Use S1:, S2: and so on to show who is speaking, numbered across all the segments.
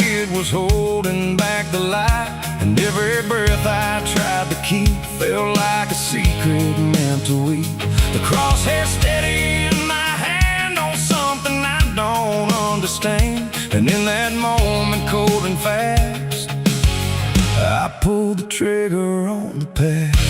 S1: did was holding back the light, and every breath I tried to keep felt like a secret meant to weep. The crosshair steady in my hand on something I don't understand, and in that moment, cold and fast, I pulled the trigger on the past.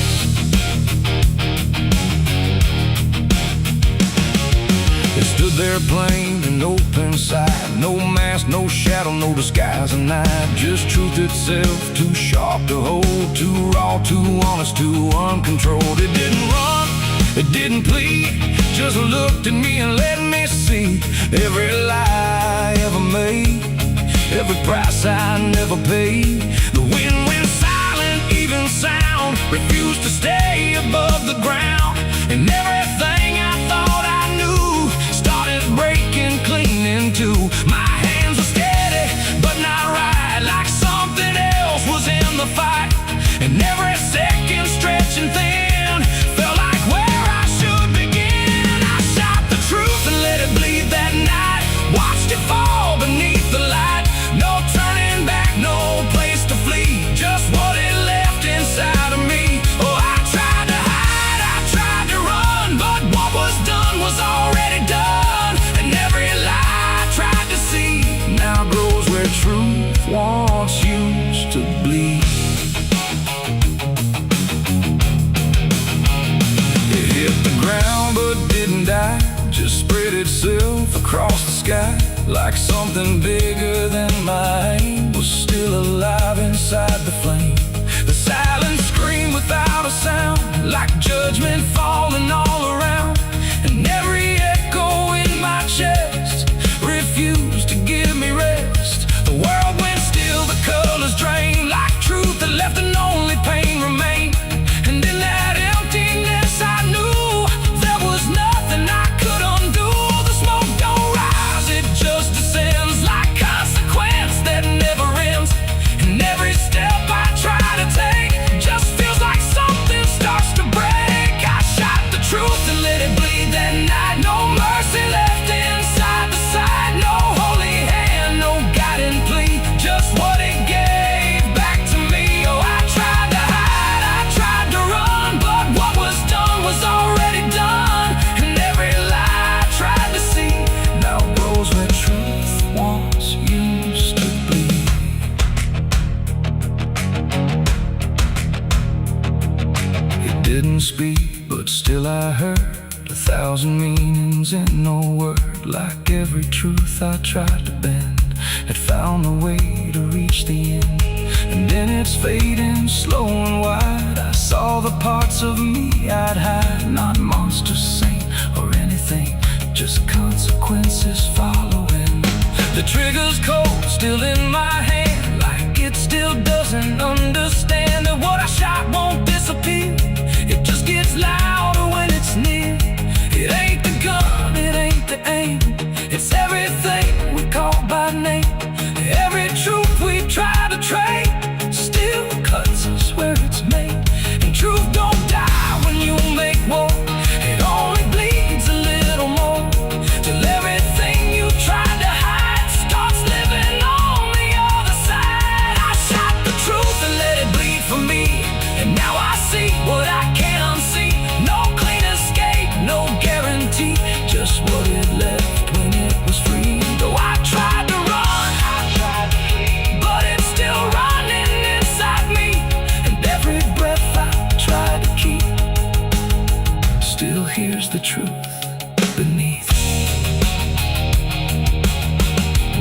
S1: It stood there plain and open sight, no mask, no shadow, no disguise, and night, just truth itself, too sharp to hold, too raw, too honest, too uncontrolled. It didn't run, it didn't plead, just looked at me and let me see every lie I ever made, every price I never paid. The wind went silent, even sound refused to stay above the ground, and everything I thought I knew started breaking clean in two. My hands were steady, but not right, like something else was in the fight, and every second stretching thin felt like where I should begin. I shot the truth and let it bleed that night, watched it fall beneath the light. No turning back, no place to flee, just what it left inside of me. Oh, I tried to hide, I tried to run, but what was done was already done, and every lie I tried to see now grows where truth once used to bleed. It hit the ground but didn't die, just spread itself across the sky, like something bigger than mine was still alive inside the flame. The silence screamed without a sound, like judgment falling all around, and every echo in my chest refused to give me rest. The world went still, the colors drained, like truth that left and only pain remained. And in that emptiness I knew there was nothing I could undo. The smoke don't rise, it just descends like consequence that never ends, and every step I try to take just feels like something starts to break. I shot the truth and let it bleed that night, no mercy left inside the side, no holy hand, no guiding plea, just what it gave back to me. Oh, I tried to hide, I tried to run, but what was done was already done, and every lie I tried to see now grows where truth once used to bleed. It didn't speak, but still I heard 1,000 meanings in no word, like every truth I tried to bend had found a way to reach the end. And in its fading, slow and wide, I saw the parts of me I'd hide, not monster, saint, or anything, just consequences following. The trigger's cold, still in my hand, like it still doesn't understand that what I shot won't disappear. It just gets louder when it's near. It ain't the gun, it ain't the aim, it's everything we call by name. Every truth we try to trade still cuts us where it's made. And truth don't die when you make war, it only bleeds a little more, till everything you tried to hide starts living on the other side. I shot the truth and let it bleed for me, and now I see what I can't see. No clean escape, no guarantee, just what it left when it was free. Though I tried to run, I tried to flee, but it's still running inside me, and every breath I try to keep still hears the truth beneath.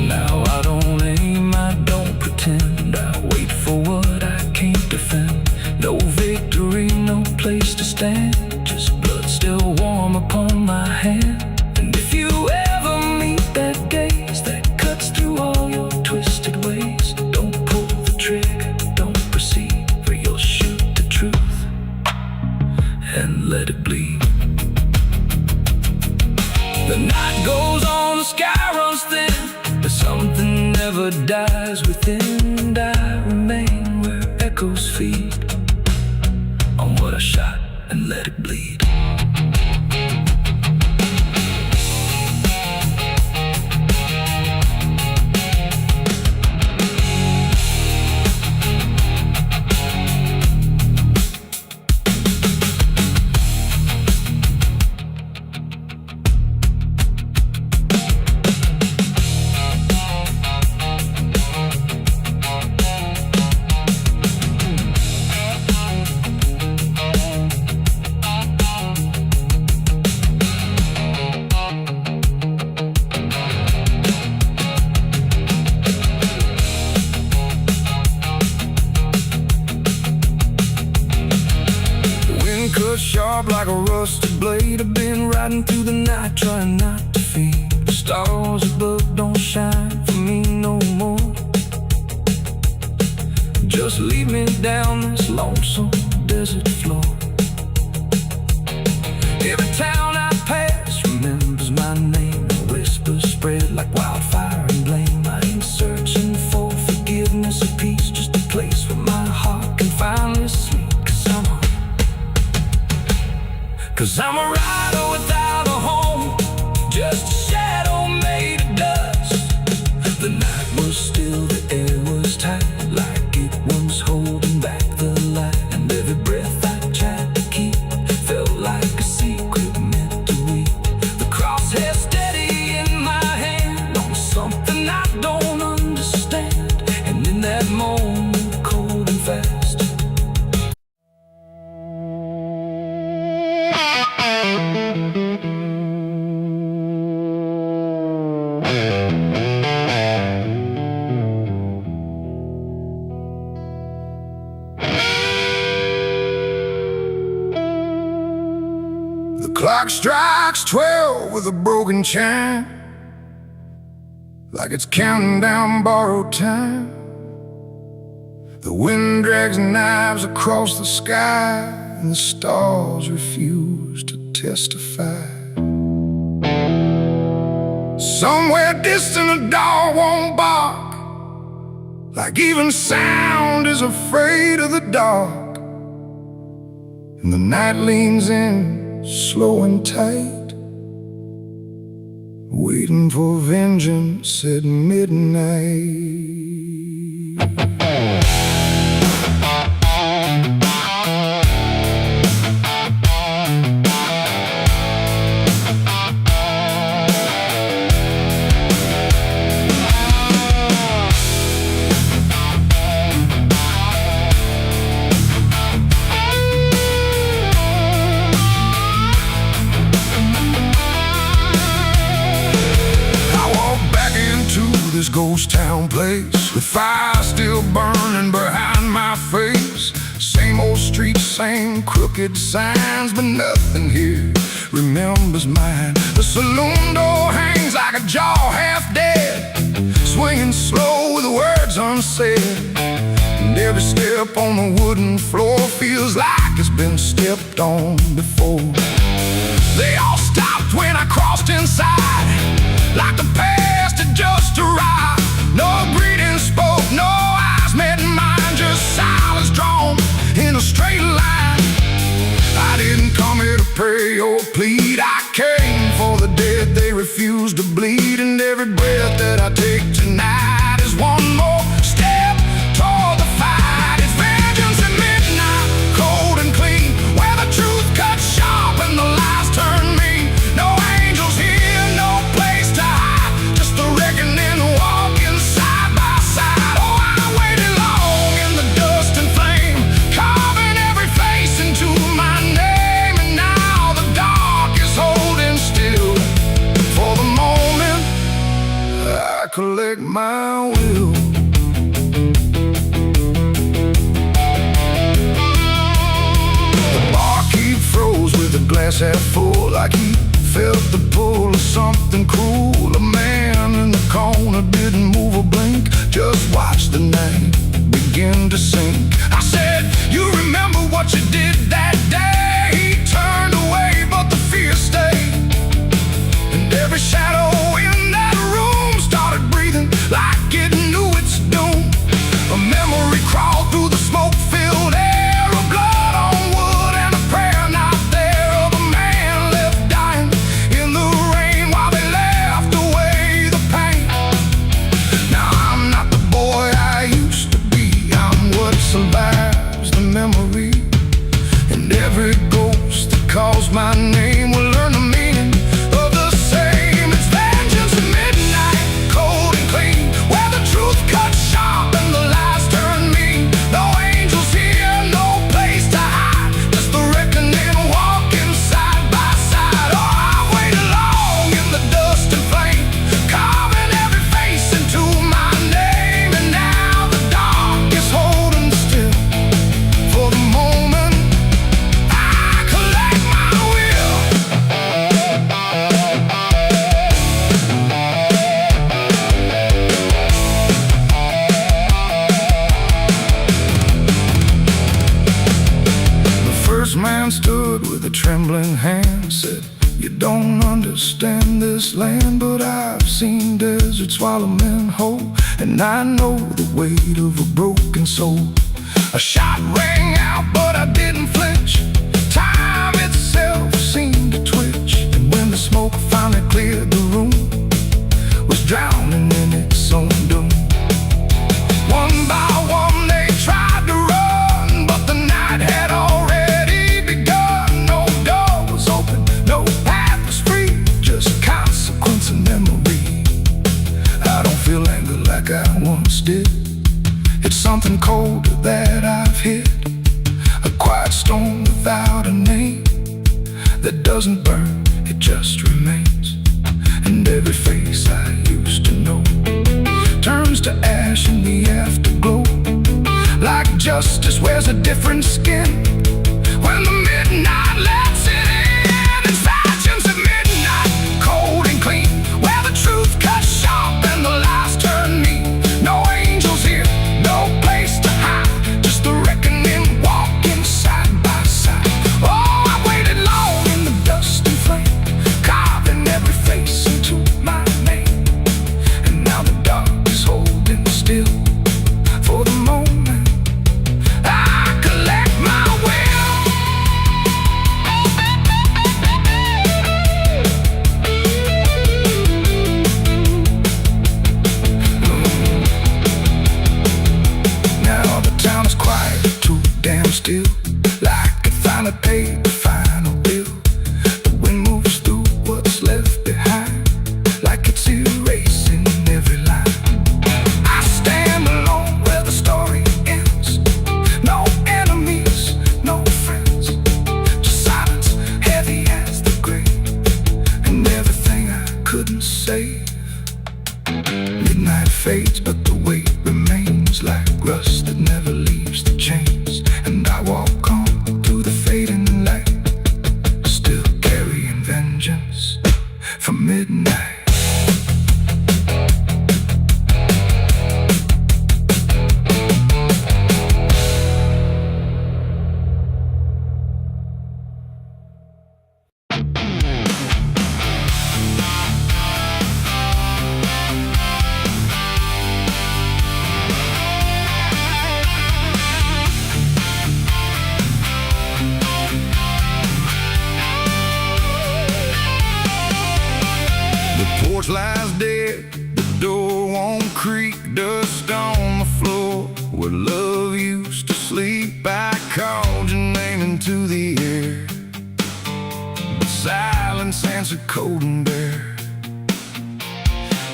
S1: Now I don't aim, I don't pretend, I wait for what I can't defend. No victory, no place to stand, just blood still warm upon my hand. And if you ever meet that gaze that cuts through all your twisted ways, don't pull the trigger, don't proceed, for you'll shoot the truth and let it bleed. The night goes on, the sky runs thin, but something never dies within, and I remain where echoes feed on what I shot and let it bleed. sharp like a rusted blade. I've been riding through the night trying not to fade. The stars above don't shine for me no more. Just lead me down this lonesome desert floor. Every town I pass remembers my name. The whispers spread like wildfire and blame. I ain't searching for forgiveness or peace, just a place where my heart can finally sleep. Cause I'm a rider without a home, just a shadow made of dust. The night was still, the air was tight, like it was holding back the light. And every breath I tried to keep felt like a secret meant to weep. The crosshair steady in my hand on something I don't understand. And in that moment, cold and fast,
S2: the clock strikes 12 with a broken chime, like it's counting down borrowed time. The wind drags knives across the sky, and the stars refuse to testify. Somewhere distant a dog won't bark, like even sound is afraid of the dark. And the night leans in, slow and tight, waiting for vengeance at midnight. This ghost town place, with fire still burning behind my face. Same old streets, same crooked signs, but nothing here remembers mine. The saloon door hangs like a jaw half dead, swinging slow with words unsaid. And every step on the wooden floor feels like it's been stepped on before. They all stopped when I crossed inside, like the past had just arrived. No greeting spoke, no eyes met mine, just silence drawn in a straight line. I didn't come here to pray or plead, I came for the dead they refuse to bleed. And every breath that I take tonight is one more step toward the fight. It's vengeance at midnight, cold and clean, where the truth cuts sharp and the lies turn mean. No angels here, no place to hide, just the reckoning walking side by side. Oh, I waited long in the dust and flame, carving every face into my name. And now the dark is holding still for the moment I collect my will. The barkeep froze with a glass half full, like he felt the pull of something cruel. A man in the corner didn't move a blink, just watched the night begin to sink. I said, you remember what you did that day? He turned away, but the fear stayed. And every shadow in that room started breathing like it knew its doom. A memory crawled through the smoke-filled air, of blood on wood and a prayer not there, of a man left dying in the rain while they left away the pain. Now I'm not the boy I used to be, I'm what survives the memory. And man stood with a trembling hand, said, "You don't understand this land, but I've seen deserts swallow men whole, and I know the weight of a broken soul." A shot rang out, but I didn't flinch. Time itself seemed to twitch, and when the smoke finally cleared the room, was drowning in its own doom. One by one they tried to run, but the night had already begun. No door was open, no path was free, just consequence and memory. I don't feel anger like I once did. It's something colder that I've hit, a quiet storm without a name, that doesn't burn, it just remains. And every face I used to know turns to ash in the afterglow. Like justice wears a different skin when the midnight lets it in. And factions at midnight, cold and clean, where the truth cuts sharp and the lies turn mean. No angels here, no place to hide, just the reckoning walking side by side. Oh, I waited long in the dust and flame, carving every face into my name. And now the dark is holding still for the moment I collect my will. Now the town is quiet, too damn still, like it finally paid the final bill. The wind moves through what's left behind, like it's erasing every line. I stand alone where the story ends. No enemies, no friends, just silence heavy as the grave, and everything I couldn't save. Midnight fades, but the weight remains like rust that never leaves the chains. And I walk on through the fading light, still carrying vengeance from midnight. Porch lies dead, the door won't creak, dust on the floor where love used to sleep. I called your name into the air, but silence answered cold and bare.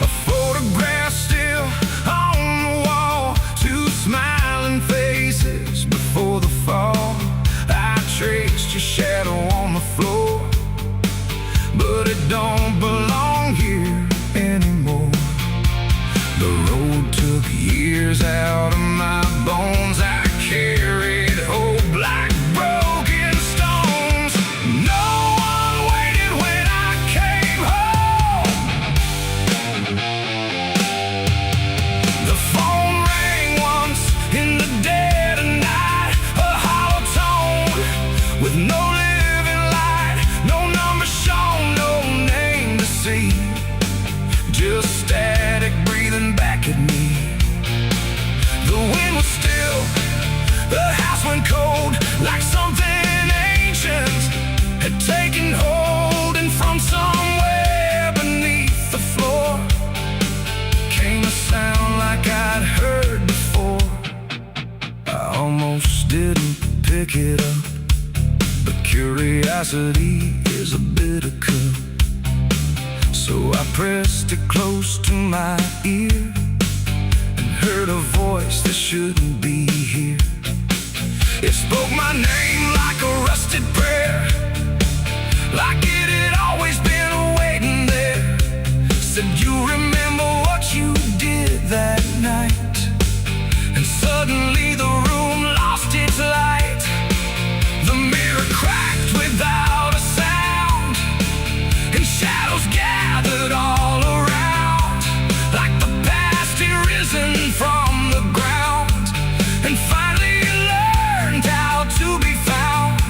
S2: A photograph still on the wall, two smiling faces before the fall. I traced your shadow on the floor, but it don't belong here anymore. The road took years out of my bones. I carried hope like broken stones. No one waited when I came home. The phone rang once in the dead of night, a hollow tone with no living light, no number shown, no name to see, just static breathing back at me. The wind was still, the house went cold, like something ancient had taken hold, and from somewhere beneath the floor came a sound like I'd heard before. I almost didn't pick it up, but curiosity is a bitter cup. So I pressed it close to my ear and heard a voice that shouldn't be here. It spoke my name like a rusted prayer, like it had always been waiting there. Said, "You remember what you did that night?" And suddenly the room lost its light. The mirror cracked without a sound, and shadows gathered all around, like the past had risen from the ground and finally learned how to be found.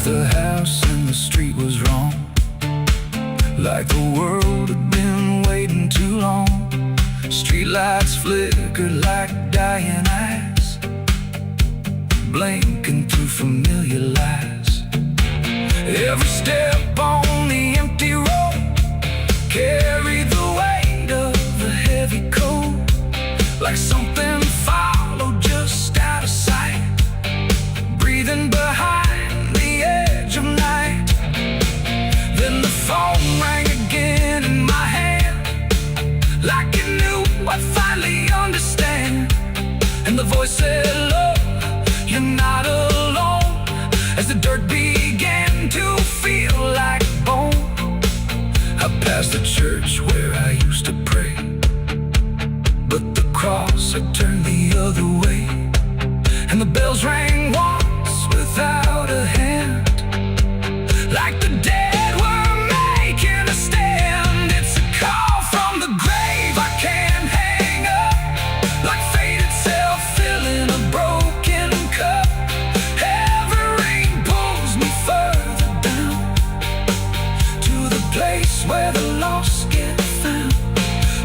S1: the house and the street was wrong, like the world had been waiting too long. Streetlights flickered like dying eyes, blinking through familiar lies. Every step on the empty road carried the weight of a heavy coat, like something followed just out of sight, breathing behind the edge of night. Then the phone rang again in my hand, like it knew I'd finally understand. And the voice said, "Look, you're not alone," as the dirt began to feel like bone. I passed the church where I used to pray, but the cross had turned the other way. And the bells rang once without a hand, like the dead were making a stand. It's a call from the grave I can't hang up, like fate itself filling a broken cup. Every ring pulls me further down, to the place where the lost get found.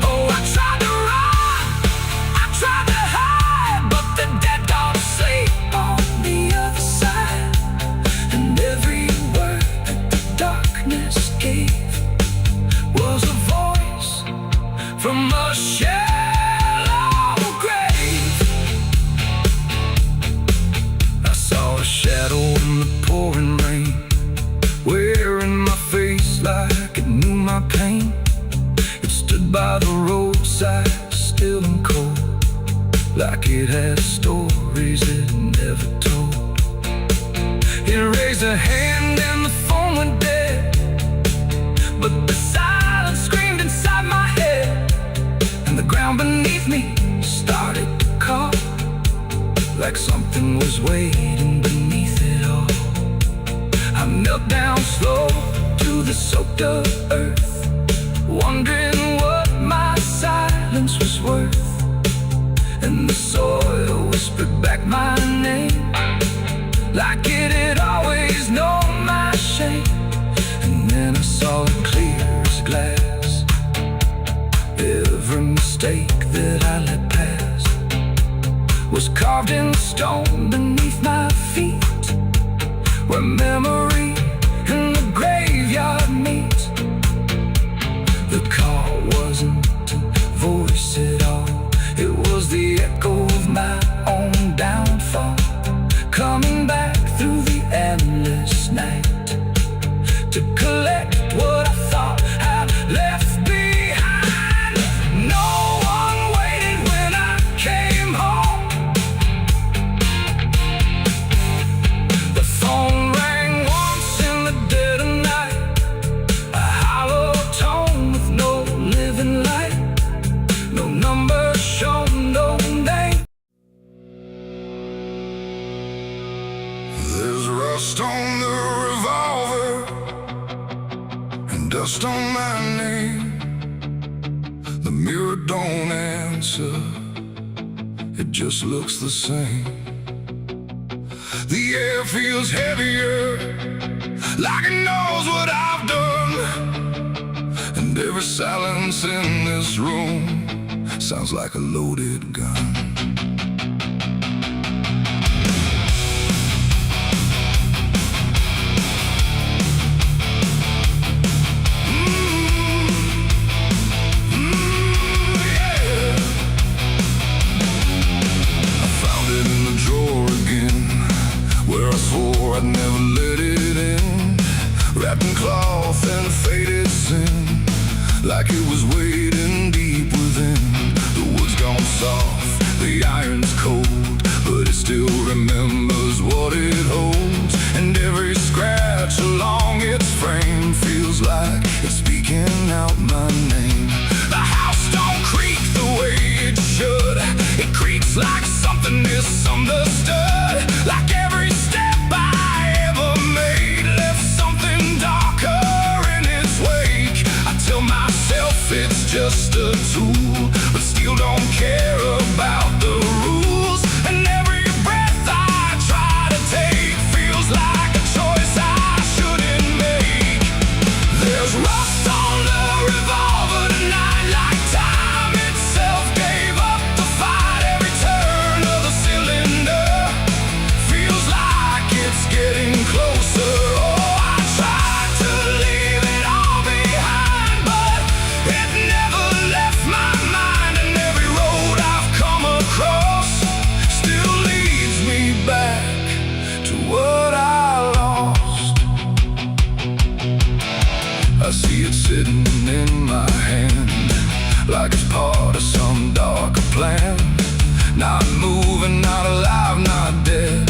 S1: Oh, I tried to run, I tried to hide, but the dead don't sleep on the other side. And every word that the darkness gave was a voice from a shallow grave. I saw a shadow in the pouring rain, wearing my face like it knew my pain. It stood by the roadside, still and cold, like it had stories it never told. It raised a hand and the phone went dead, but the silence screamed inside my head. And the ground beneath me started to call, like something was waiting beneath it all. I knelt down slow to the soaked up earth, wondering what my silence was worth. And the soil whispered back my name, like it had always known my shame. And then I saw it clear as glass, every mistake that I let pass was carved in stone beneath my feet, where memory and the graveyard meet. The call wasn't a voice at all, it was the echo of my own downfall, coming back through the endless night to collect what I thought I'd left behind. No one waited when I came home. The phone rang once in the dead of night, a hollow tone with no living light, no number shown, no name.
S2: There's rust on the revolver and dust on my name. The mirror don't answer, it just looks the same. The air feels heavier, like it knows what I've done. And every silence in this room sounds like a loaded gun. I'd never let it in, wrapped in cloth and faded sin, like it was waiting deep within. The wood's gone soft, the iron's cold, but it still remembers what it holds. And every scratch along its frame feels like it's speaking out my name. The house don't creak the way it should, it creaks like something misunderstood, like every step I ever made left something darker in its wake. I tell myself it's like it's part of some darker plan. Not moving, not alive, not dead,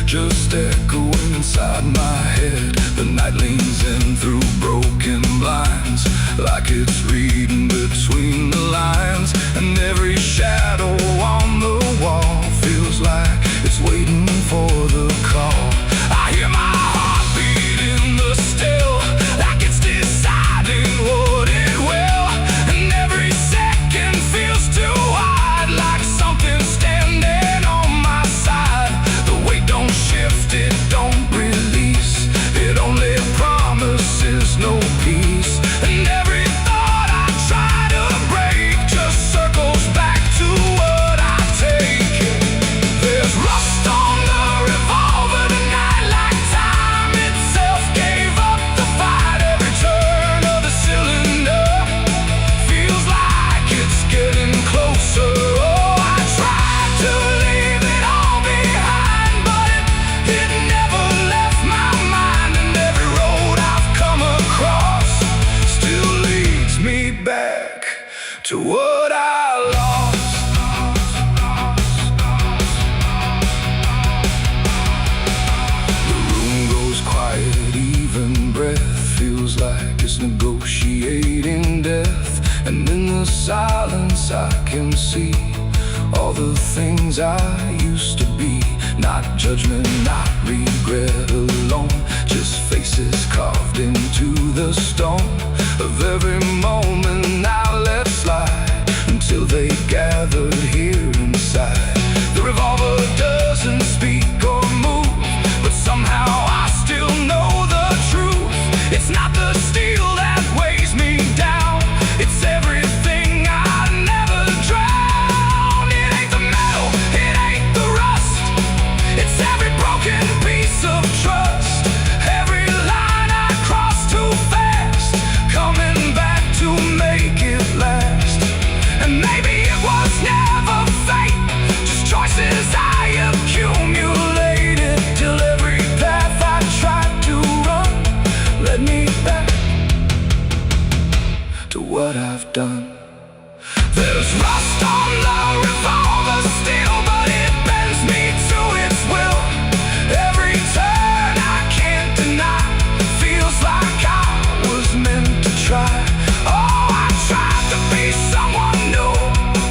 S2: just echoing inside my head. The night leans in through broken blinds, like it's reading between the lines. And every shadow on the wall feels like it's waiting for the call. I hear my heartbeat in the still, like it's deciding what it will. And every second feels too wide, like something's standing on my side. The weight don't shift, it don't release, it only promises no peace. And every thought I try to break just circles back to what I take. There's rust on the revolver tonight, like time itself gave up the fight. Every turn of the cylinder feels like it's getting closer. Oh, I tried to leave it all behind, but it never left my mind. And every road I've come across still leads me back to what I lost. The room goes quiet, even breath feels like it's negotiating death. And in the silence I can see all the things I used to be. Not judgment, not regret alone, just faces carved into the stone of every moment I let slide, until they gathered here inside. The revolver doesn't speak or move, but somehow I still know the truth. It's not the steel that weighs me down, it's everything I never drowned. It ain't the metal, it ain't the rust, it's every broken piece of trust. Every line I cross too fast, coming back to make it last. And maybe it was never fate, just choices I accumulated, till every path I tried to run led me back to what I've done. There's rust on the revolver still, but it bends me to its will. Every turn I can't deny feels like I was meant to try. Oh, I tried to be someone new,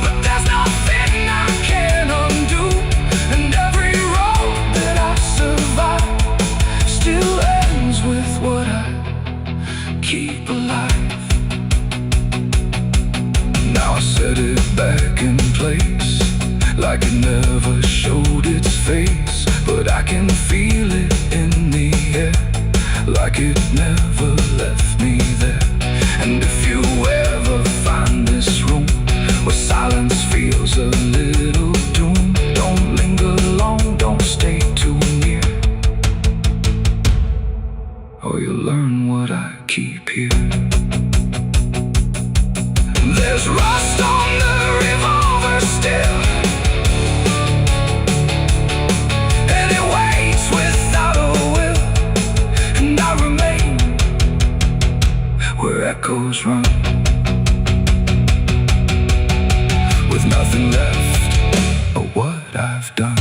S2: but there's nothing I can undo. And every road that I survive still ends with what I keep alive. Now I set it back in place, like it never showed its face. But I can feel it in the air, like it never left me there. And if you ever find this room where silence feels a little doom, don't linger long, don't stay too near, or you'll learn what I keep here. There's rust on the revolver still, and it waits without a will. And I remain where echoes run, with nothing left of what I've done.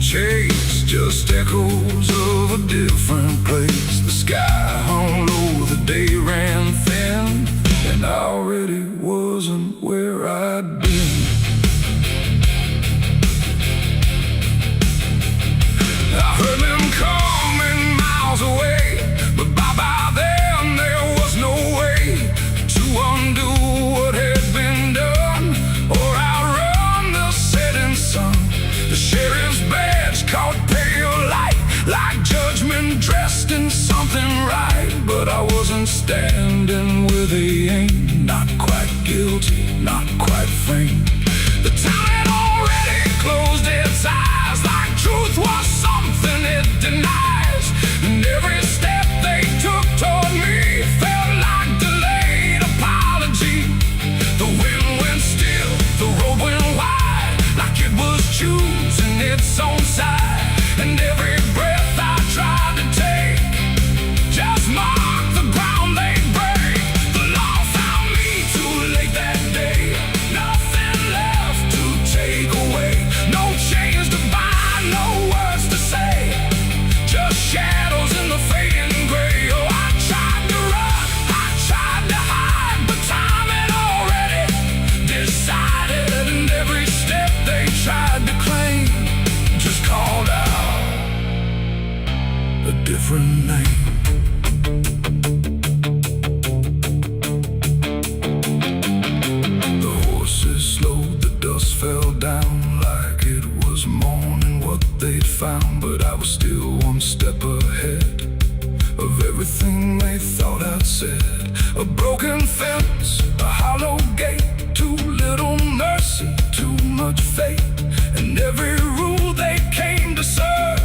S2: Chase, just echoes of a different place. The sky hung low, the day ran thin, and I already wasn't where I'd been. I heard them coming miles away, but by then there was no way to undo what had been done, or outrun the setting sun. The sheriff's badge caught pale light, like judgment dressed in something right, but I wasn't different name. The horses slowed, the dust fell down like it was morning what they'd found. But I was still one step ahead of everything they thought I'd said. A broken fence, a hollow gate, too little mercy, too much fate. And every rule they came to serve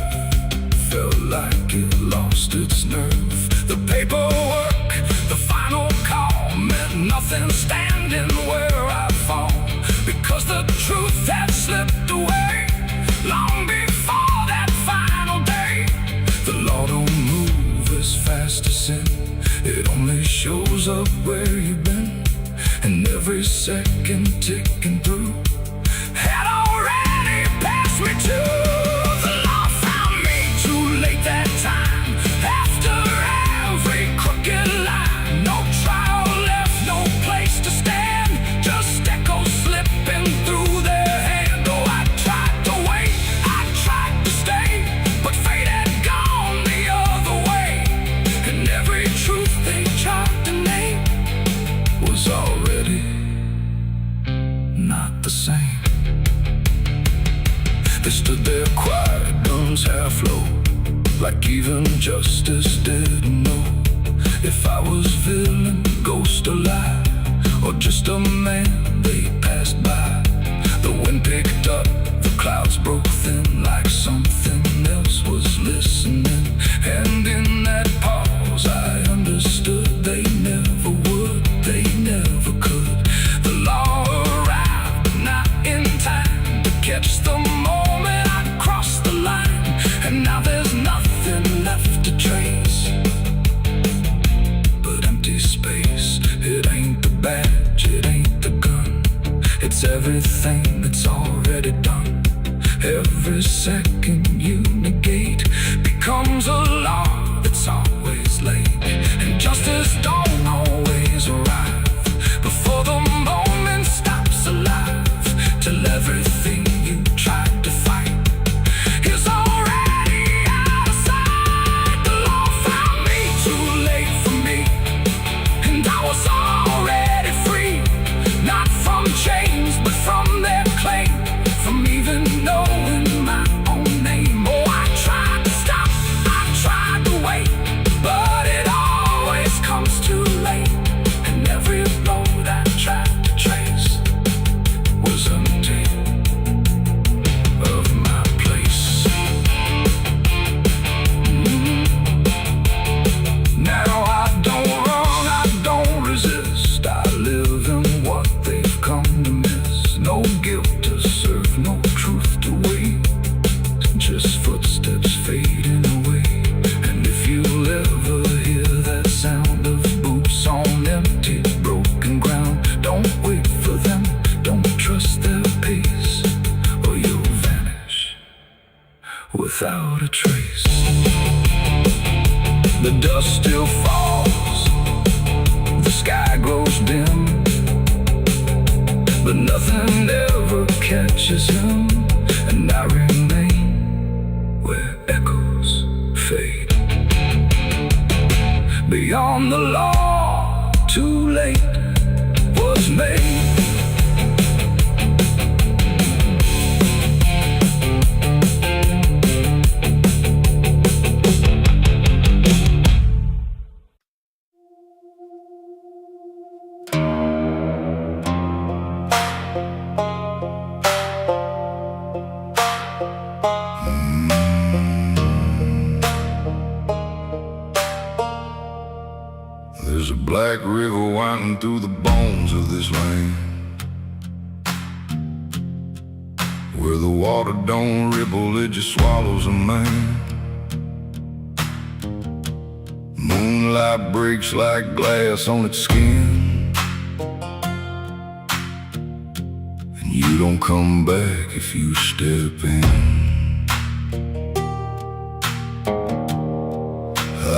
S2: felt like it lost its nerve. The paperwork, the final call meant nothing standing where I fall, because the truth had slipped away long before that final day. The law don't move as fast as sin. It only shows up where you've been. And every second ticking through had already passed me too. The law found me too late that time. After every crooked line, no trial left, no place to stand, just echoes slipping through their hand. Oh, I tried to wait, I tried to stay, but fate had gone the other way. And every truth they tried to name was already not the same. They stood there quiet, guns half low, like even justice didn't know if I was villain, ghost or lie, or just a man they passed by. The wind picked up, the clouds broke thin, like something else was listening. And in that pause I understood they never would, they never could. The law arrived, but not in time to catch the moment I crossed the line. And now there's nothing left to trace but empty space. It ain't the badge, it ain't the gun, it's everything that's already done. Every second you negate becomes a law that's always late. And justice don't always arrive before the moment stops alive, till everything you tried to fight is already out of sight. The law found me too late for me, and I was already free, not from chains but from their claim, from even knowing my own name. Oh, I tried to stop, I tried to wait, but it always comes too late. And every road I tried to trace was empty of my place. Now I don't run, I don't resist, I live in what they've come to miss. No guilt to serve, no truth to wait, just footsteps fading away. And if you'll ever hear that sound of boots on empty, broken ground, don't wait for them, don't trust their pace, or you'll vanish without a trace. The dust still falls, the sky grows dim, but nothing ever catches him. And I remain where echoes fade. Beyond the law, too late was made. There's a black river winding through the bones of this land, where the water don't ripple, it just swallows a man. Moonlight breaks like glass on its skin, and you don't come back if you step in.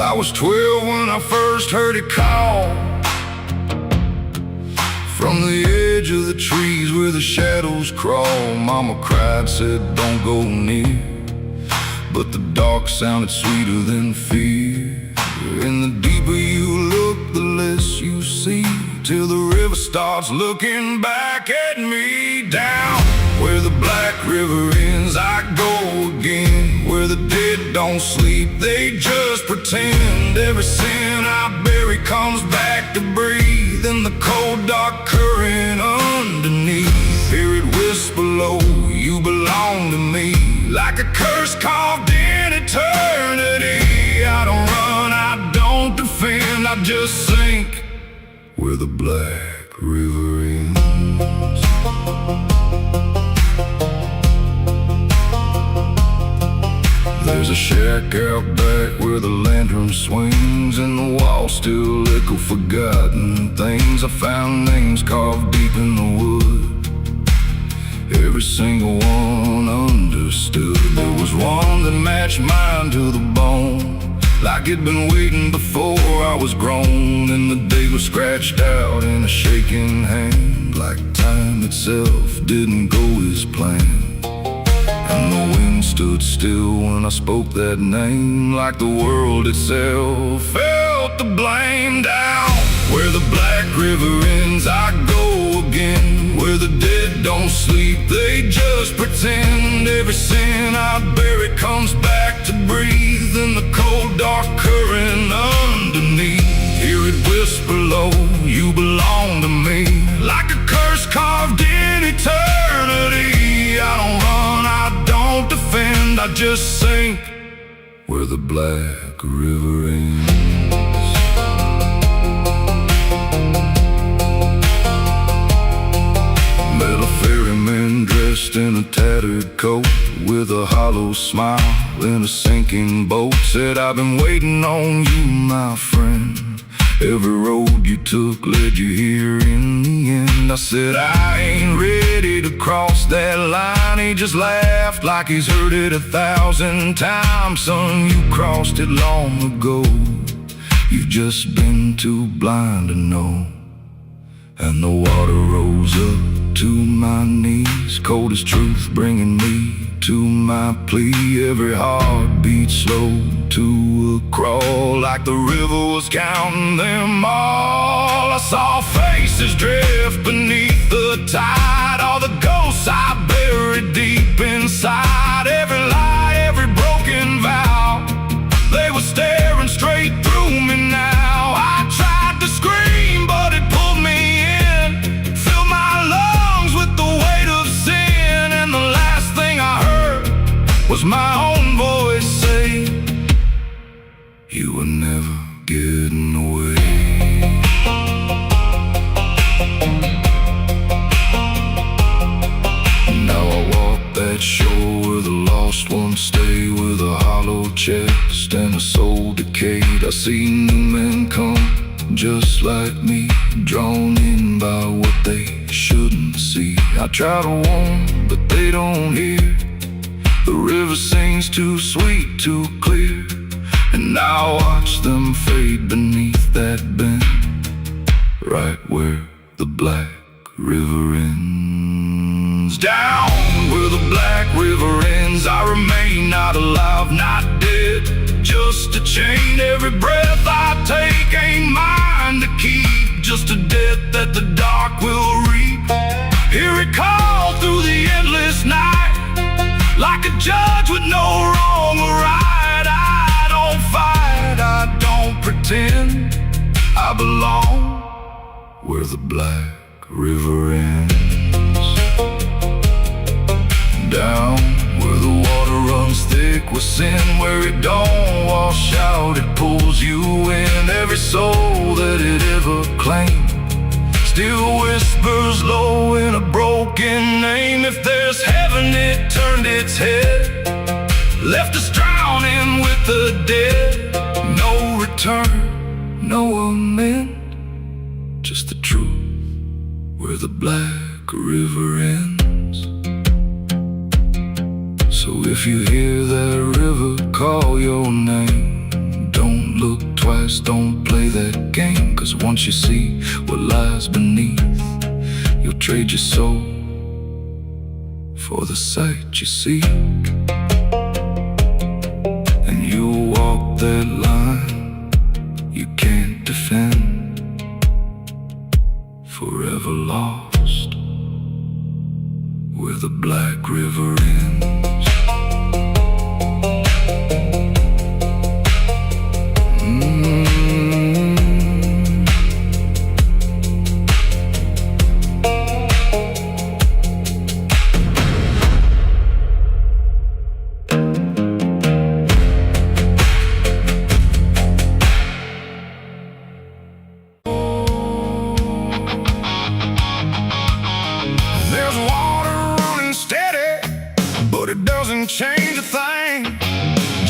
S2: I was 12 when I first heard it call from the edge of the trees where the shadows crawl. Mama cried, said don't go near, but the dark sounded sweeter than fear. And the deeper you look, the less you see, till the river starts looking back at me. Down where the black river ends, I go again. Where the dead don't sleep, they just pretend. Every sin I bury comes back to breathe in the cold dark current underneath. Hear it whisper low, you belong to me, like a curse carved in eternity. I don't run, I don't defend, I just sink where the black river ends. There's a shack out back where the lantern swings, and the walls still echo forgotten things. I found names carved deep in the wood, every single one understood. There was one that matched mine to the bone, like it'd been waiting before I was grown. And the day was scratched out in a shaking hand, like time itself didn't go as planned. And the wind stood still when I spoke that name, like the world itself felt the blame. Down where the black river ends, I go again. Where the dead don't sleep, they just pretend. Every sin I bury comes back to breathe in the cold dark current underneath. Hear it whisper low, you belong to me, like a curse carved in eternity. I don't run, I don't defend, I just sink where the black river ends. Met a ferryman dressed in a tattered coat, with a hollow smile in a sinking boat. Said, I've been waiting on you, my friend. Every road you took led you here in the end. I said, I ain't ready to cross that line. He just laughed like he's heard it 1,000 times. Son, you crossed it long ago, you've just been too blind to know. And the water rose up to my knees, cold as truth, bringing me to my plea. Every heartbeat slow to a crawl, like the river was counting them all. I saw faces drift beneath the tide, all the ghosts I buried deep inside. Every lie, every broken vow, they were staring straight through me now. I tried to scream, but it pulled me in, filled my lungs with the weight of sin. And the last thing I heard was my own voice say, you were never getting away. Now I walk that shore where the lost ones stay, with a hollow chest and a soul decayed. I see new men come just like me, drawn in by what they shouldn't see. I try to warn, but they don't hear. The river sings too sweet, too clear, and I watch them fade beneath that bend, right where the black river ends. Down where the black river ends, I remain not alive, not dead, just a chain. Every breath I take ain't mine to keep, just a debt that the dark will reap. Hear it call through the endless night, like a judge with no wrong or right. I don't fight, I don't pretend, I belong where the black river ends. Down where the water runs thick with sin, where it don't wash out, it pulls you in. Every soul that it ever claimed still whispers low in a broken name. If there's heaven, it turned its head, left us drowning with the dead. No return, no amend, just the truth where the black river ends. So if you hear that river call your name, don't look twice, don't play that game. 'Cause once you see what lies beneath, you'll trade your soul for the sight you seek.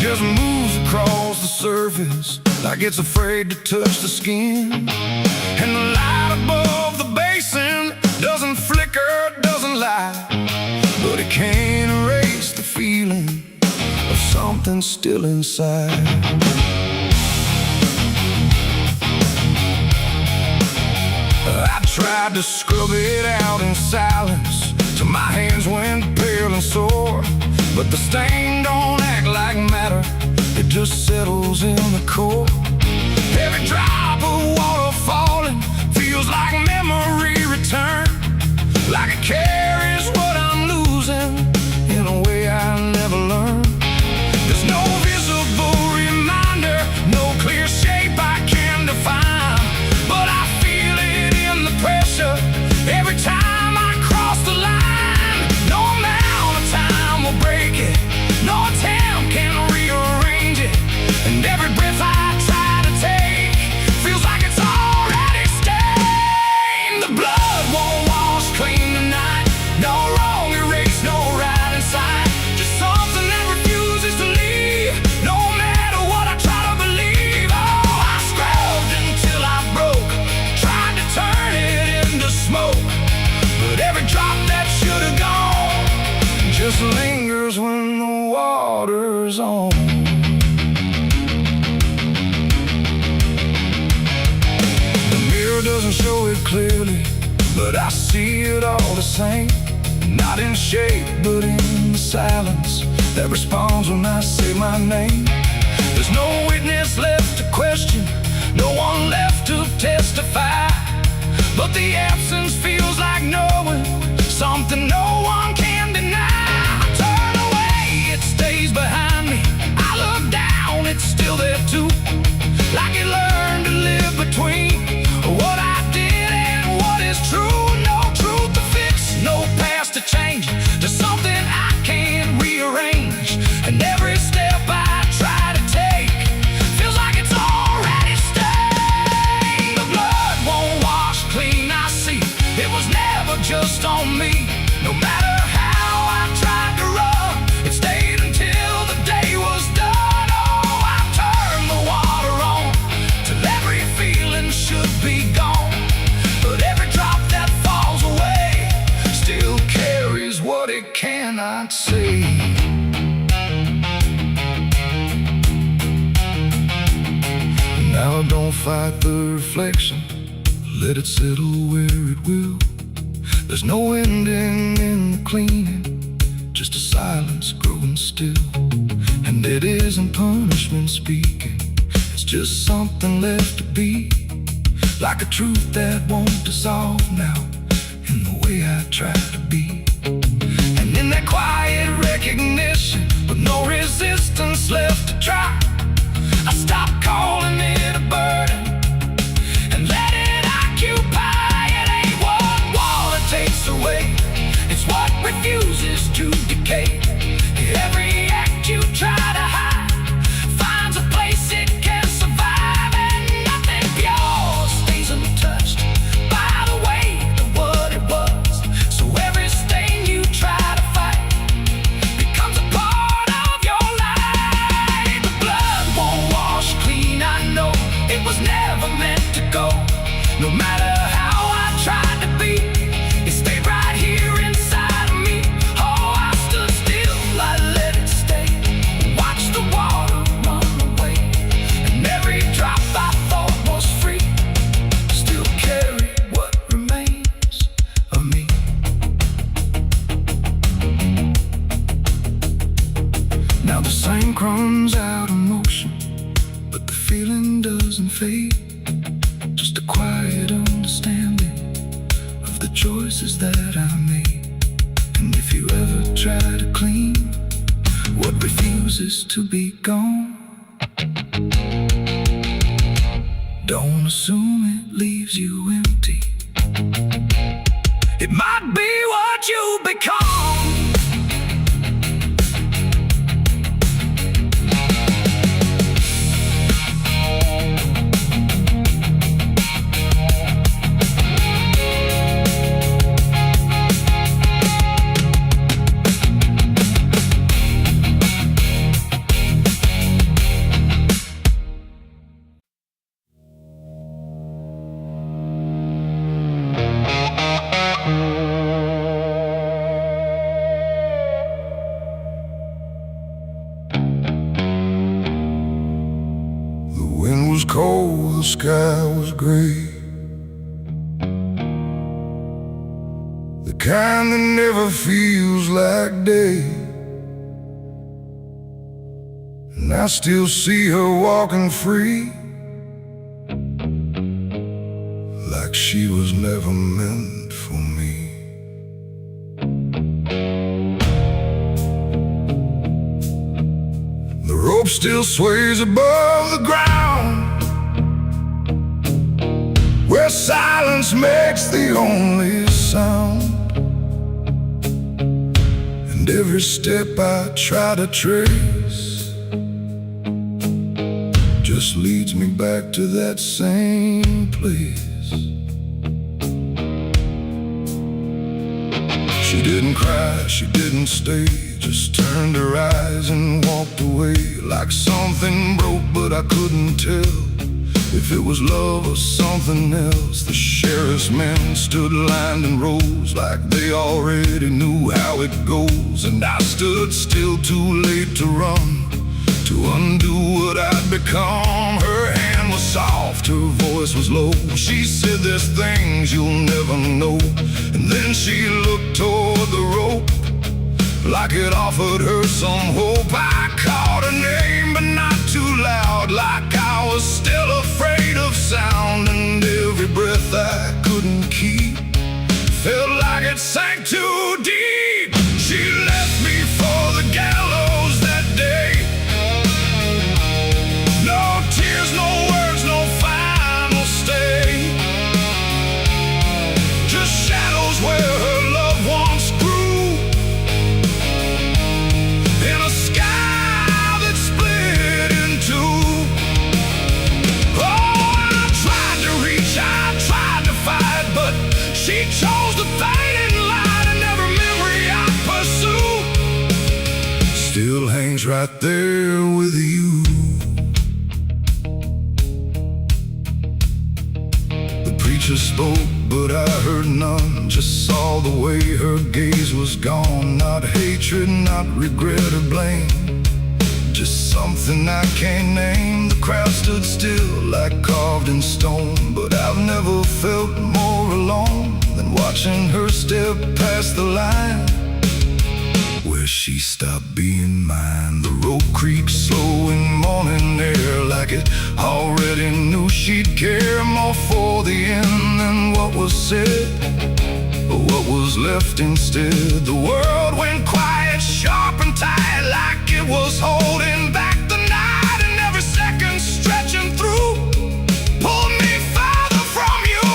S2: just moves across the surface like it's afraid to touch the skin. And the light above the basin doesn't flicker, doesn't lie, but it can't erase the feeling of something still inside. I tried to scrub it out in silence till my hands went pale and sore, but the stain don't act like matter, it just settles in the core. Every drop of water falling feels like memory return, like it carries what I'm losing in a way I never learned. There's no visible reminder, no clear shape I can define, but I feel it in the pressure every time I cross the line. No amount of time will break it, no attempt can rearrange it, and every breath I try to take feels like it's already stained. The blood won't wash clean tonight, no wrong erased, no right inside, just something that refuses to leave, no matter what I try to believe. Oh, I scrubbed until I broke, tried to turn it into smoke, but every drop that should have gone just lingers when the water's on. The mirror doesn't show it clearly, but I see it all the same. Not in shape, but in the silence that responds when I say my name. There's no witness left to question, no one left to testify, but the absence feels like knowing something no one can deny. I turn away, it stays behind me. I look down, it's still there too, like it learned to live between what I did and what is true. No truth to fix, no past to change, there's something I can't rearrange, and every step I try to take feels like it's already stained. The blood won't wash clean, I see it was never just on me. No matter how I tried to run, it stayed until the day was done. Oh, I turned the water on till every feeling should be gone, but every drop that falls away still carries what it cannot see. Now don't fight the reflection, let it settle where it will. There's no ending in the cleaning, just a silence growing still. And it isn't punishment speaking, it's just something left to be, like a truth that won't dissolve now in the way I try to be. And in that quiet recognition, with no resistance left to try, I stop calling it a burden and let it occupy. It ain't what water takes away, it's what refuses to decay. Every act you try to hide finds a place it can survive, and nothing pure stays untouched by the weight of what it was. So every stain you try to fight becomes a part of your life. The blood won't wash clean, I know it was never meant to go. No matter how I tried to be, it stayed right here inside of me. Oh, I stood still, I let it stay, watch the water run away, and every drop I thought was free still carry what remains of me. Now the same runs out of motion, but the feeling doesn't fade, just a quiet understanding of the choices that I made. And if you ever try to clean what refuses to be gone, don't assume it leaves you empty. It might be what you become. cold, the sky was gray. The kind that never feels like day. And I still see her walking free, like she was never meant for me. The rope still sways above the ground, where silence makes the only sound. And every step I try to trace just leads me back to that same place. She didn't cry, she didn't stay, just turned her eyes and walked away. Like something broke, but I couldn't tell if it was love or something else. The sheriff's men stood lined in rows, like they already knew how it goes. And I stood still, too late to run, to undo what I'd become. Her hand was soft, her voice was low. She said, "There's things you'll never know." And then she looked toward the rope, like it offered her some hope. I called her name, but not too loud, like I was still afraid of sound. And every breath I couldn't keep felt like it sank too deep. She left me for the gallows that day. No tears, no words, no final stay. Just shadows where her loved ones grew, in a sky that split in two. Oh, I tried to reach, I tried to fight, but she chose the fading light, and every memory I pursue still hangs right there with you. The preacher spoke, but I heard none, just saw the way her gaze was gone. Not hatred, not regret or blame, just something I can't name. The crowd stood still, like carved in stone, but I've never felt more alone than watching her step past the line where she stopped being mine. The rope creaked slow in morning air, like it already knew she'd care more for the end than what was said, but what was left instead. The world went quiet, sharp and tight, like it was holding back the night, and every second stretching through pulled me farther from you.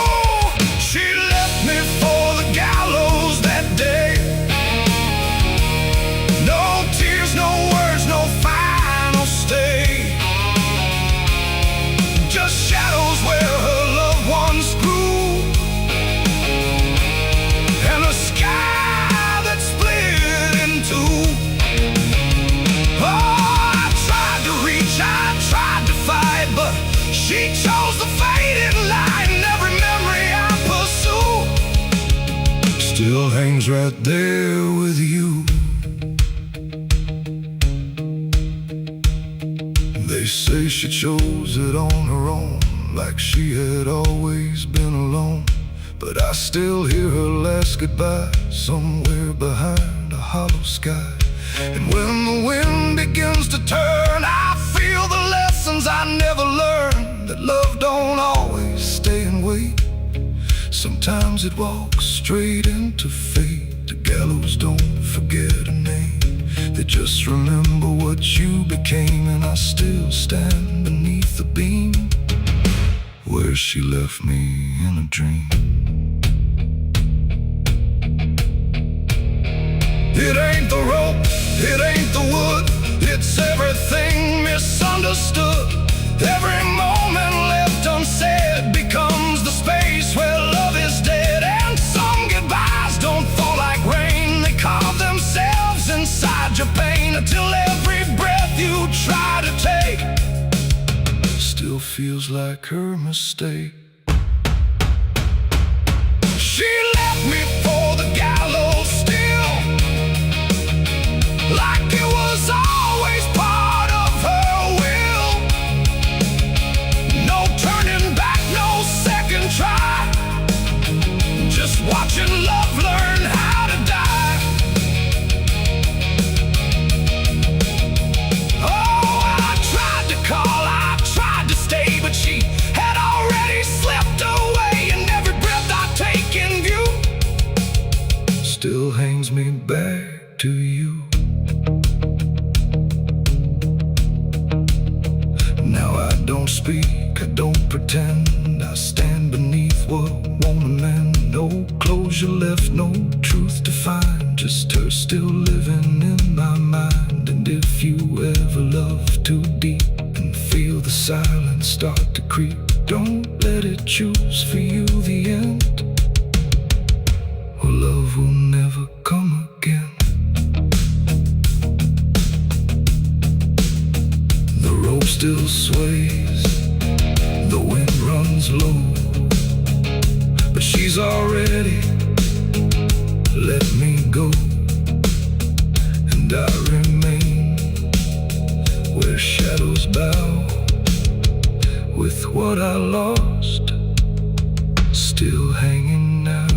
S2: She left me for the gallows that day. No tears, no words, no final stay. Just shadows where her loved ones grew, and a sky that split in two. Oh, I tried to reach, I tried to fight, but she chose the fading light, and every memory I pursue still hangs right there with you. They say she chose it on her own, like she had always been alone. But I still hear her last goodbye somewhere behind a hollow sky. And when the wind begins to turn, I feel the lessons I never learned, that love don't always stay and wait. Sometimes it walks straight into fate. The gallows don't forget a name, they just remember what you became. And I still stand beneath the beam where she left me in a dream. It ain't the rope, it ain't the wood, it's everything misunderstood. Every moment left unsaid becomes the space where love is dead. And some goodbyes don't fall like rain, they carve themselves inside your pain, until every breath you try to take still feels like her mistake. She left me for the gallows still, like it was always part of her will.
S1: don't speak, I don't pretend. I stand beneath what won't amend. No closure left, no truth to find, just her still living in my mind. And if you ever love too deep and feel the silence start to creep, don't let it choose for you the end, or love will never come again. The rope still sways, the wind runs low, but she's already let me go. And I remain where shadows bow, with what I lost still hanging now.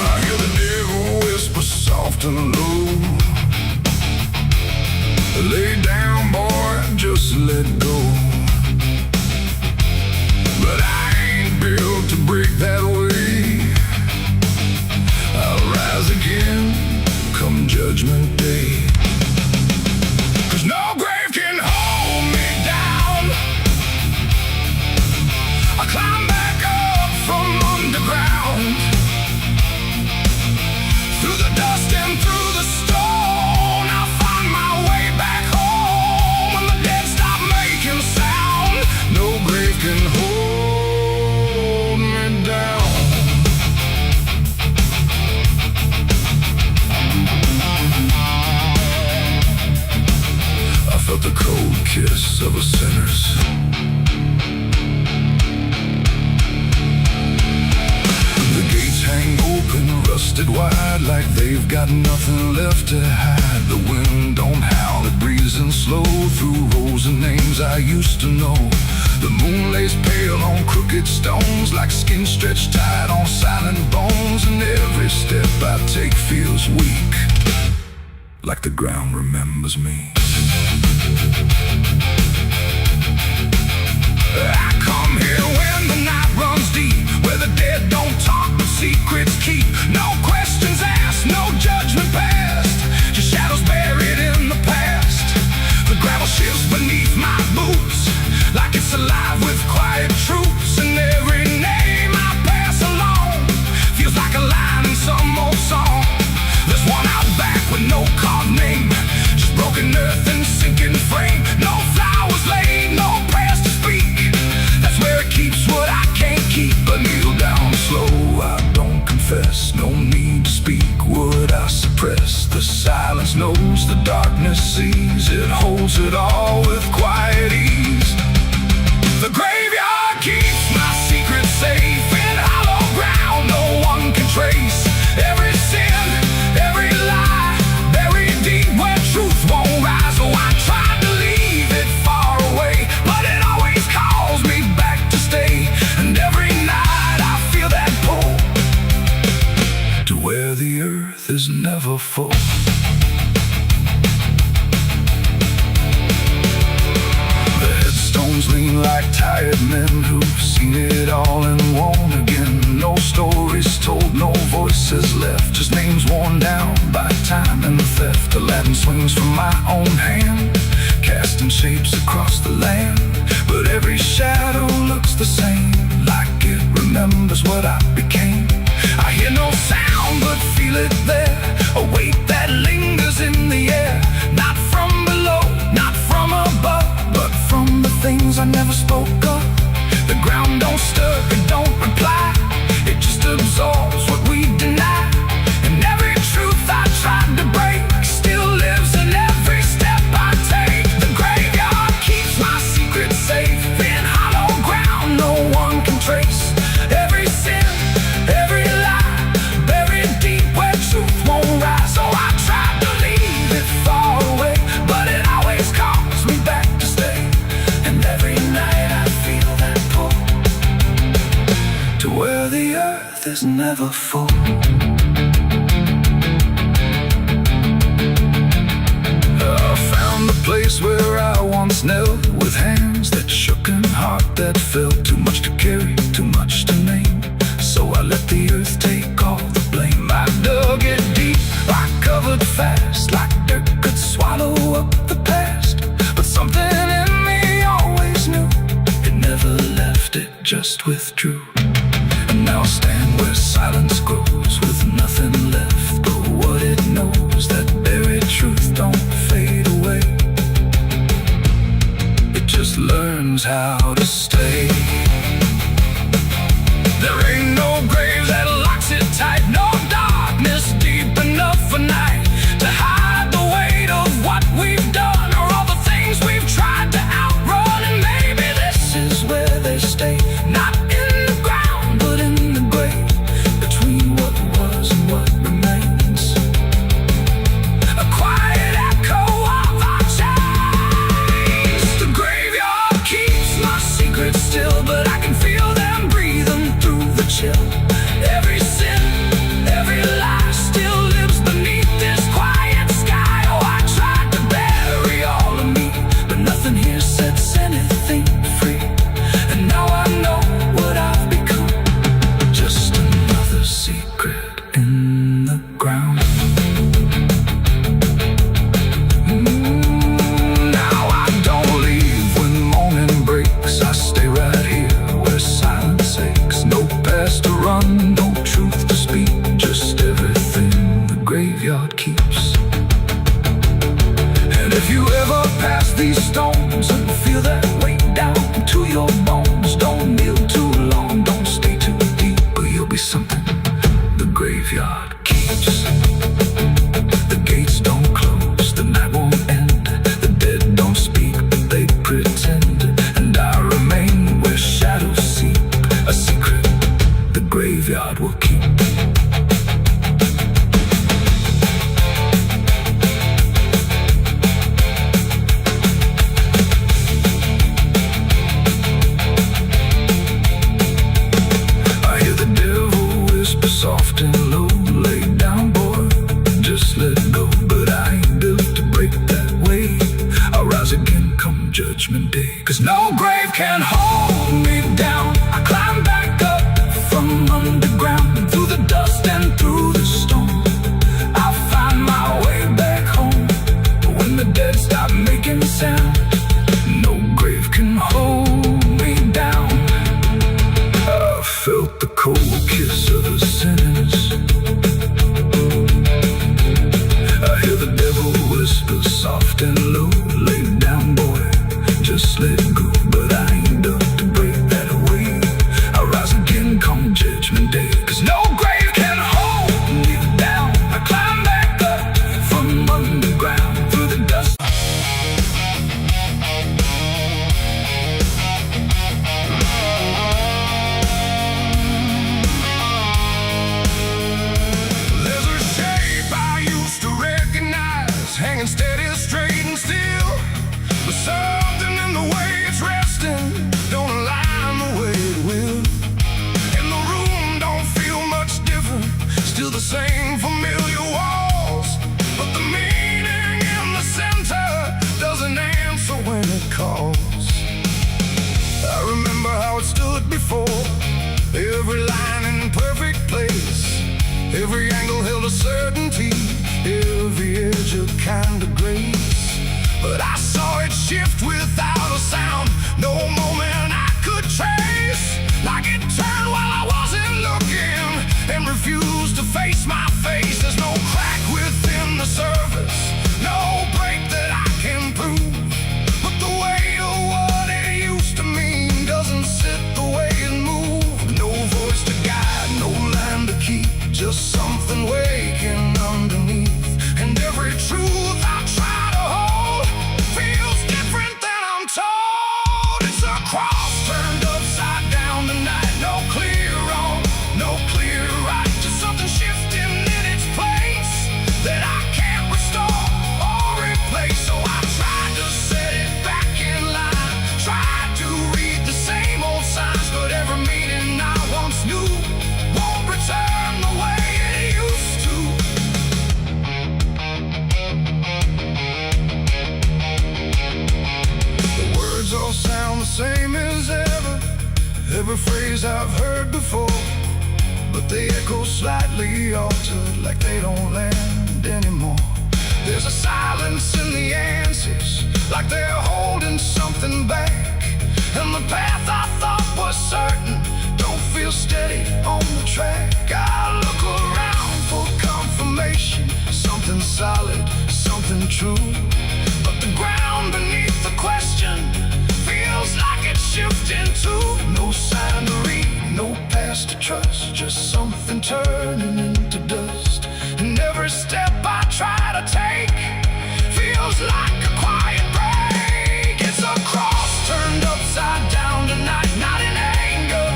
S2: I hear the devil whisper soft and low, lay down, boy, just let go. But I ain't built to break that way. I'll rise again come Judgment Day. 'Cause no grave can hold me down. I climb back up from underground, through the dust and through the stone. I'll find my way back home when the dead stop making sound. No grave can hold me down. I felt the cold kiss of a sinner's. The gates hang open, rusted wide, like they've got nothing left to hide. The wind don't howl, it breathes in slow through rows and names I used to know. The moon lays pale on crooked stones, like skin stretched tight on silent bones. And every step I take feels weak, like the ground remembers me. I come here when the night runs deep, where the dead don't talk but secrets keep. No questions asked, no judgment passed, just shadows buried in the past. The gravel shifts beneath my boots, like it's alive with quiet troops. And every name I pass along feels like a line in some old song. There's one out back with no carved name, just broken earth and sinking frame. No flowers laid, no prayers to speak. That's where it keeps what I can't keep. But kneel down slow, I don't confess. No need to speak what I suppress. The silence knows, the darkness sees. It holds it all with quiet ease. The graveyard keeps my secret safe in hollow ground no one can trace. Every sin, every lie, buried deep where truth won't rise. Oh, I tried to leave it far away, but it always calls me back to stay. And every night I feel that pull to where the earth is never full. The headstones lean like tired men who've seen it all and won't again. No stories told, no voices left, just names worn down by time and theft. The Latin swings from my own hand, casting shapes across the land. But every shadow looks the same, like it remembers what I became. I hear no sound but feel it there, a weight that lingers in the air. Not from below, not from above, but from the things I never spoke of. The ground don't stir, it don't reply, it just absorbs what we deny. And every truth I tried to break still lives in every step I take. The graveyard keeps my secret safe in hollow ground no one can trace. Every sin, every lie, buried deep where truth won't rise. So I tried to leave it far away, but it always calls me back to stay. And every night I feel that pull to where the earth is never full. I found the place where I once knelt, with hands that shook and heart that felt. Too much to carry, too much to name. So
S1: just withdrew. And now I stand where silence grows, with nothing left but what it knows. That buried truth don't fade away, it just learns how to stay. There ain't no grave that locks it tight, no darkness deep enough for night to hide the weight of what we've done, or all the things we've tried to outrun. And maybe this is where they stay, not in the ground but in the grave, between what was and what remains. A quiet echo of our chains. The graveyard keeps my secrets still, but I can feel them breathing through the chill. Every sin, every lie still lives beneath this quiet sky. Oh, I tried to bury all of me, but nothing here sets anything free. And now I know what I've become, just another secret in the ground. Now I don't leave when morning breaks, I stay right here where silence aches. No past to run, no truth to speak, just everything the graveyard keeps. And if you ever pass these stones and feel that weight down to your bones, don't kneel too long, don't stay too deep, or you'll be something the graveyard keeps. The gates don't close, the night won't end, the dead don't speak, but they pretend. And I remain where shadows seep, a secret the graveyard will keep. I hear the devil whisper soft and low, lay down boy, just let go. But I ain't built to break that way, I'll rise again come judgment day. 'Cause no grave can hold me down, I climb back up from underground, and through the dust and through the storm, I'll find my way back home. But when the dead stop making sound, no grave can hold me down. I felt the cold kiss of the sinners, I hear the devil whisper soft and low, lay down boy, just let go. But I ain't done to break that away, I'll rise again come judgment day. 'Cause no grave can hold me down, I climb back up from underground, through the dust. There's a shape I used to recognize, hanging steady, straight and still, but something in the way it's resting don't align the way it will. And the room don't feel much different, still the same familiar walls, but the meaning in the center doesn't answer when it calls. I remember how it stood before, every line in perfect place, every angle held a certainty, every edge a kind of grace. But I saw it shift without a sound, no moment I could trace, like it turned while I wasn't looking, and refused to face my face. There's no crack within the surface, no break that I can prove, but the weight of what it used to mean doesn't sit the way it moved. No voice to guide, no line to keep, just something waking underneath. And every truth I try to hold feels different than I'm told. It's a cross turned upside down tonight, no clear wrong, no clear right, just something shifting in its place that I can't restore or replace. So I tried to set it back in line, tried to read the same old signs, but every meaning I once knew won't return the way it used to. The words all sound the same as ever, every phrase I've heard before, but they echo slightly altered, like they don't land anymore. There's a silence in the answers, like they're holding something back,
S2: and the path I thought was certain don't feel steady on the track. I look around for confirmation, something solid, something true, but the ground beneath the question feels like it's shifting too. No sign to read, no past to trust, just something turning into dust. And every step I try to take feels like a quiet break. It's a cross turned upside down tonight, not in anger,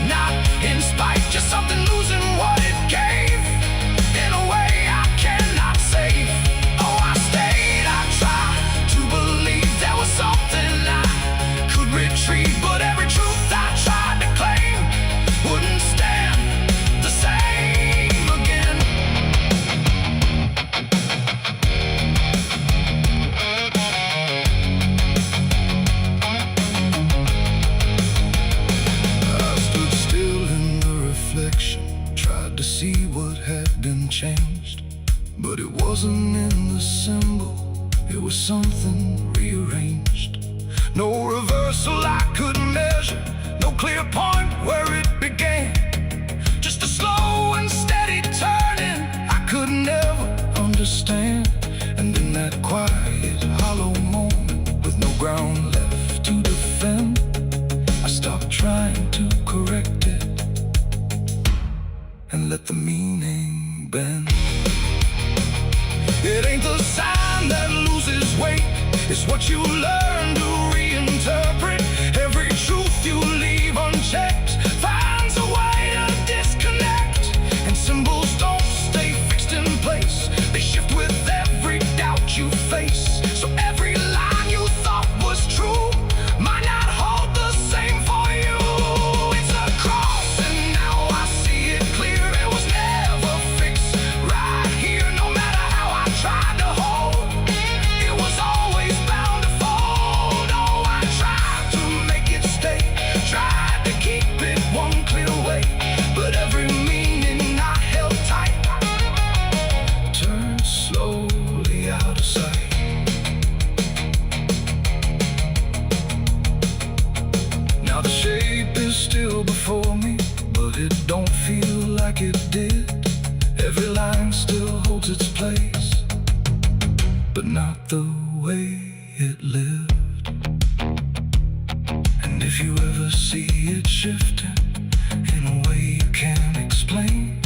S2: not in spite, just something losing what it gave in a way I cannot save. Oh, I stayed, I tried to believe there was something I could retrieve, but every truth I tried to claim wouldn't stand the same again. I stood still in the reflection, tried to see what had been changed, but it wasn't in the symbol, it was something rearranged. No reversal I could measure, no clear point where it began, just a slow and steady turning I could never understand. And in that quiet, hollow moment, with no ground left to defend, I stopped trying to correct it and let the meaning bend. It ain't the sign that loses weight, it's what you learn to reinterpret. Every truth you leave unchecked finds a way to disconnect, and symbols don't stay fixed in place, they shift with every doubt you face. So every line you thought was true might not hold the same for you. It's a cross and now I see it clear, it was never fixed right here. No matter how I tried to hold, it was always bound to fold. Oh, I tried to make it stay, tried to keep it one clear way, but every meaning I held tight turned slowly out of sight. Now the shape is still before me, but it don't feel like it did. Every line still holds its place, but not the way it lived. And if you ever see it shifting in a way you can't explain,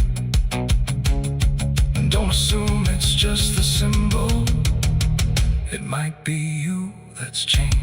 S2: don't assume it's just the symbol, it might be you that's changed.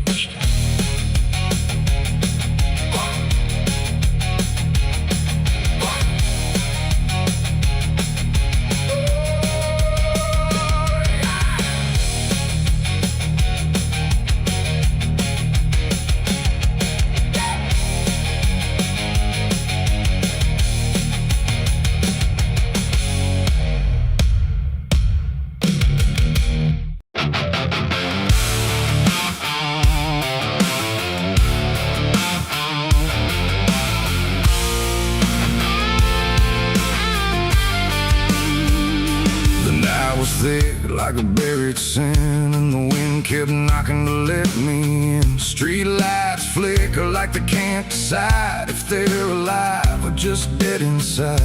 S2: Thick like a buried sin, and the wind kept knocking to let me in. Street lights flicker like they can't decide if they're alive or just dead inside.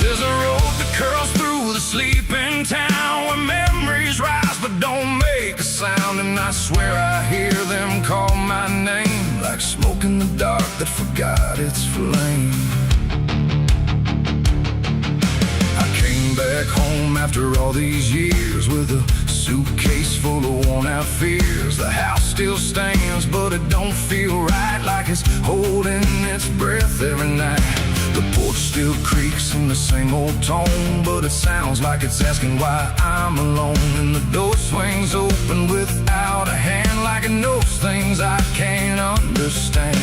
S2: There's a road that curls through the sleeping town where memories rise but don't make a sound, and I swear I hear them call my name like smoke in the dark that forgot its flame. Back home after all these years with a suitcase full of worn-out fears. The house still stands, but it don't feel right, like it's holding its breath every night. The porch still creaks in the same old tone, but it sounds like it's asking why I'm alone. And the door swings open without a hand, like it knows things I can't understand.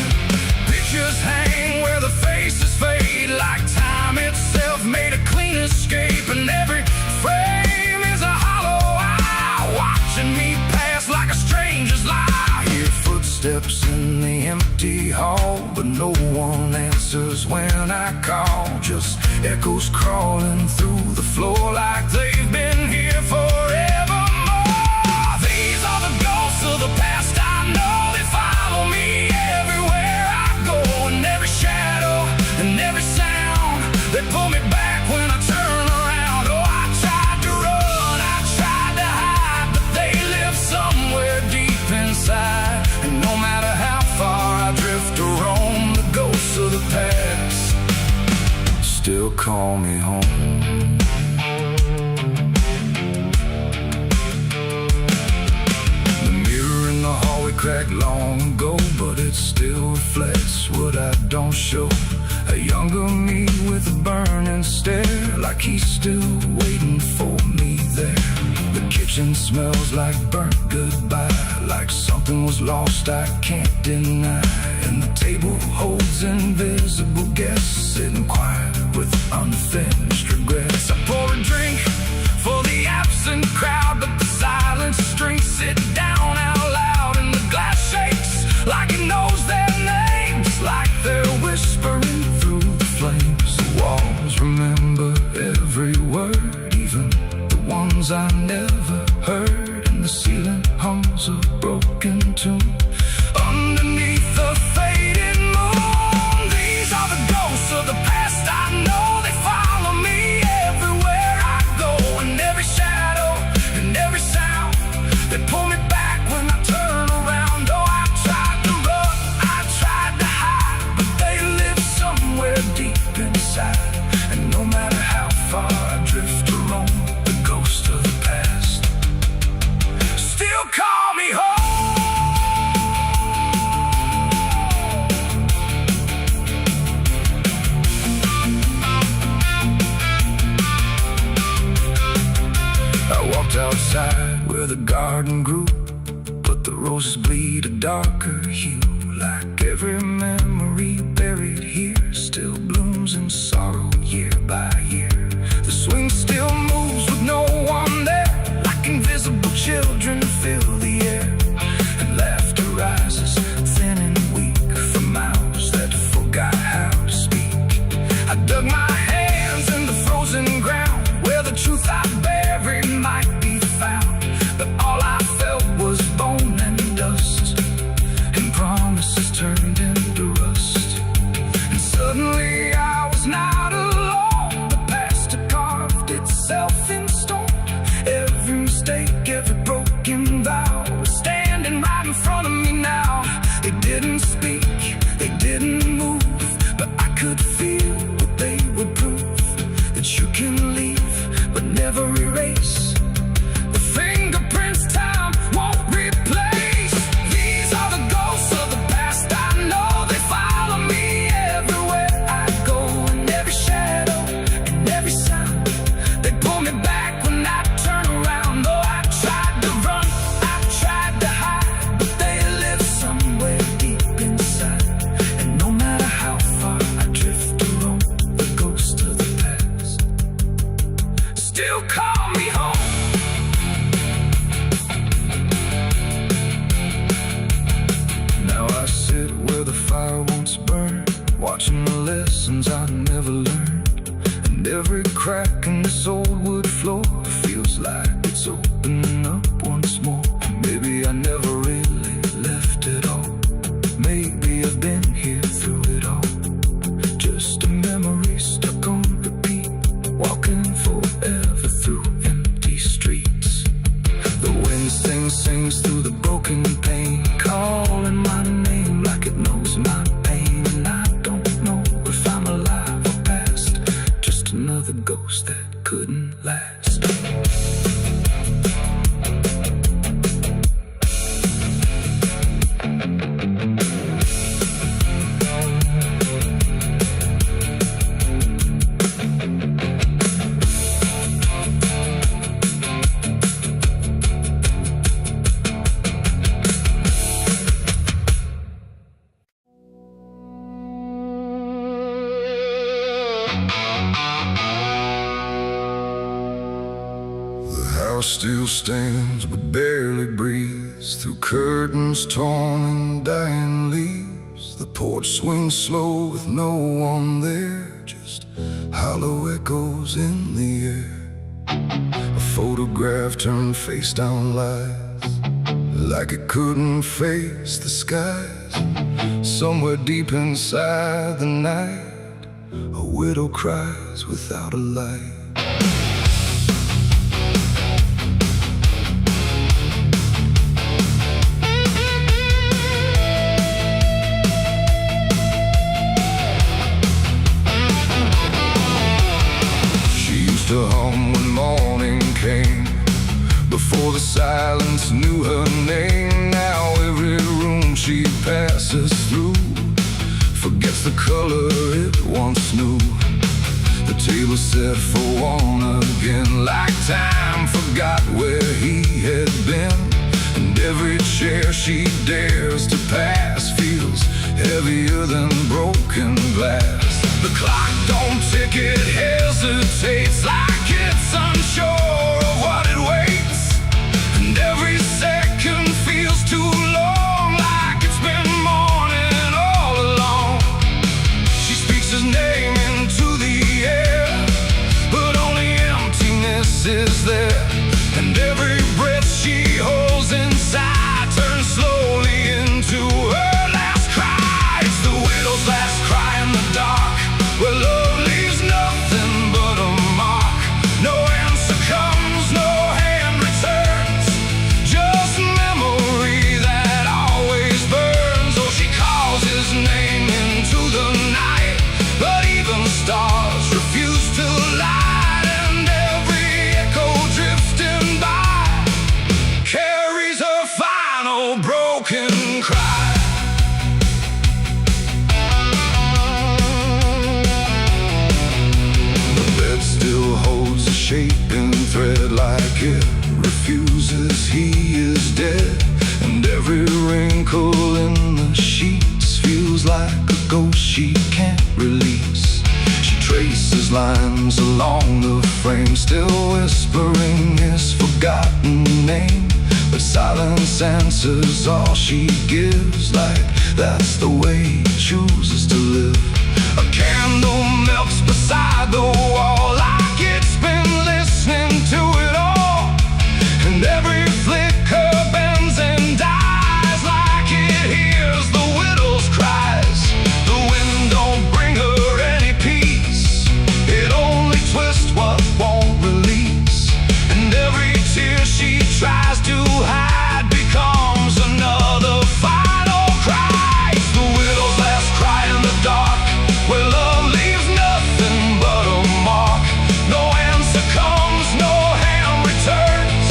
S2: Pictures hang where the faces fade, like time itself made a clean escape. And every frame is a hollow eye, watching me pass like a stranger's lie. Hear footsteps in the empty hall, but no one answers when I call. Just echoes crawling through the floor like they've been here forevermore. These are the ghosts of the past I know, they follow me everywhere.
S1: still call me home. The mirror in the hallway cracked long ago, but it still reflects what I don't show. A younger me with a burning stare, like he's still waiting for me there. The kitchen smells like burnt goodbye, like something was lost I can't deny. And the table holds invisible guests, sitting quiet with unfinished regrets. I pour a drink for the absent crowd, but the silence drinks sit down out loud. And the glass shakes like it knows their names, like they're whispering through the flames. The walls remember every word, even the ones I never heard. And the ceiling hums a broken tune underneath the fading moon. These are the ghosts of the past, I know they follow me everywhere I go. And every shadow and every sound, they pull me back when I turn around. Oh, I tried to run, I tried to hide, but they live somewhere deep inside. And no matter how far I drift or roam, the ghost of the past still call me home. Outside where the garden grew, but the roses bleed a darker hue. Like every memory buried here still blooms in sorrow year by year. The swing still moves with no one there, like invisible children fill the air. And laughter rises thin and weak from mouths that forgot how to speak. I dug my hands in the frozen ground where the truth I buried might be found. But all I felt was bone and dust, and promises turned into rust. And suddenly I was not alone. The past had carved itself in stone. Every mistake, every broken vow was standing right in front of me now. They didn't speak, they didn't move, but I could feel what they would prove. That you can leave, but never erase the fingerprints time won't replace. These are the ghosts of the past, I know they follow me everywhere I go. And every shadow and every sound, they pull me back when I turn around. Oh, I tried to run, I tried to hide, but they live somewhere deep inside. And no matter how far I drift or roam, the ghost of the past still call me home. Now I sit where the fire once burned, watching the lessons I never learned. And every crack in this old wood floor feels like it's opening up once more. Maybe I never really left it all. Maybe I've been here through it all. Just a memory stuck on repeat, walking forever through empty streets. The wind sings through the broken pane, calling my name like it knows my pain. And I don't know if I'm alive or past, just another ghost that couldn't last. Still stands but barely breathes through curtains torn and dying leaves. The porch swings slow with no one there, just hollow echoes in the air. A photograph turned face down lies, like it couldn't face the skies. Somewhere deep inside the night, a widow cries without a light.
S2: Silence knew her name. Now every room she passes through forgets the color it once knew. The table set for one again, like time forgot where he had been. And every chair she dares to pass feels heavier than broken glass. The clock don't tick, it hesitates like it's unsure of what it waits. And every second feels too long, like it's been morning all along. She speaks his name into the air, but only emptiness is there. And every breath she holds inside turns slowly into her last cry. It's the widow's last cry in the dark, where love leaves nothing but a mark. No answer comes, no hand returns, just memory that always burns. Oh, she calls his name into the night, but even stars refuse to light. And every echo drifting by carries her final broken cry. Still holds a shaping thread, like it refuses he is dead. And every wrinkle in the sheets feels like a ghost she can't release. She traces lines along the frame, still whispering his forgotten name. But silence answers all she gives, like that's the way he chooses to live. A candle melts beside the wall, like it's been listening to it all. And every flicker bends and dies, like it hears the widow's cries. The wind don't bring her any peace, it only twists what won't release. And every tear she tries to hide becomes another final cry. It's the widow's last cry in the dark, where love leaves nothing but a mark. No answer comes, no hand returns,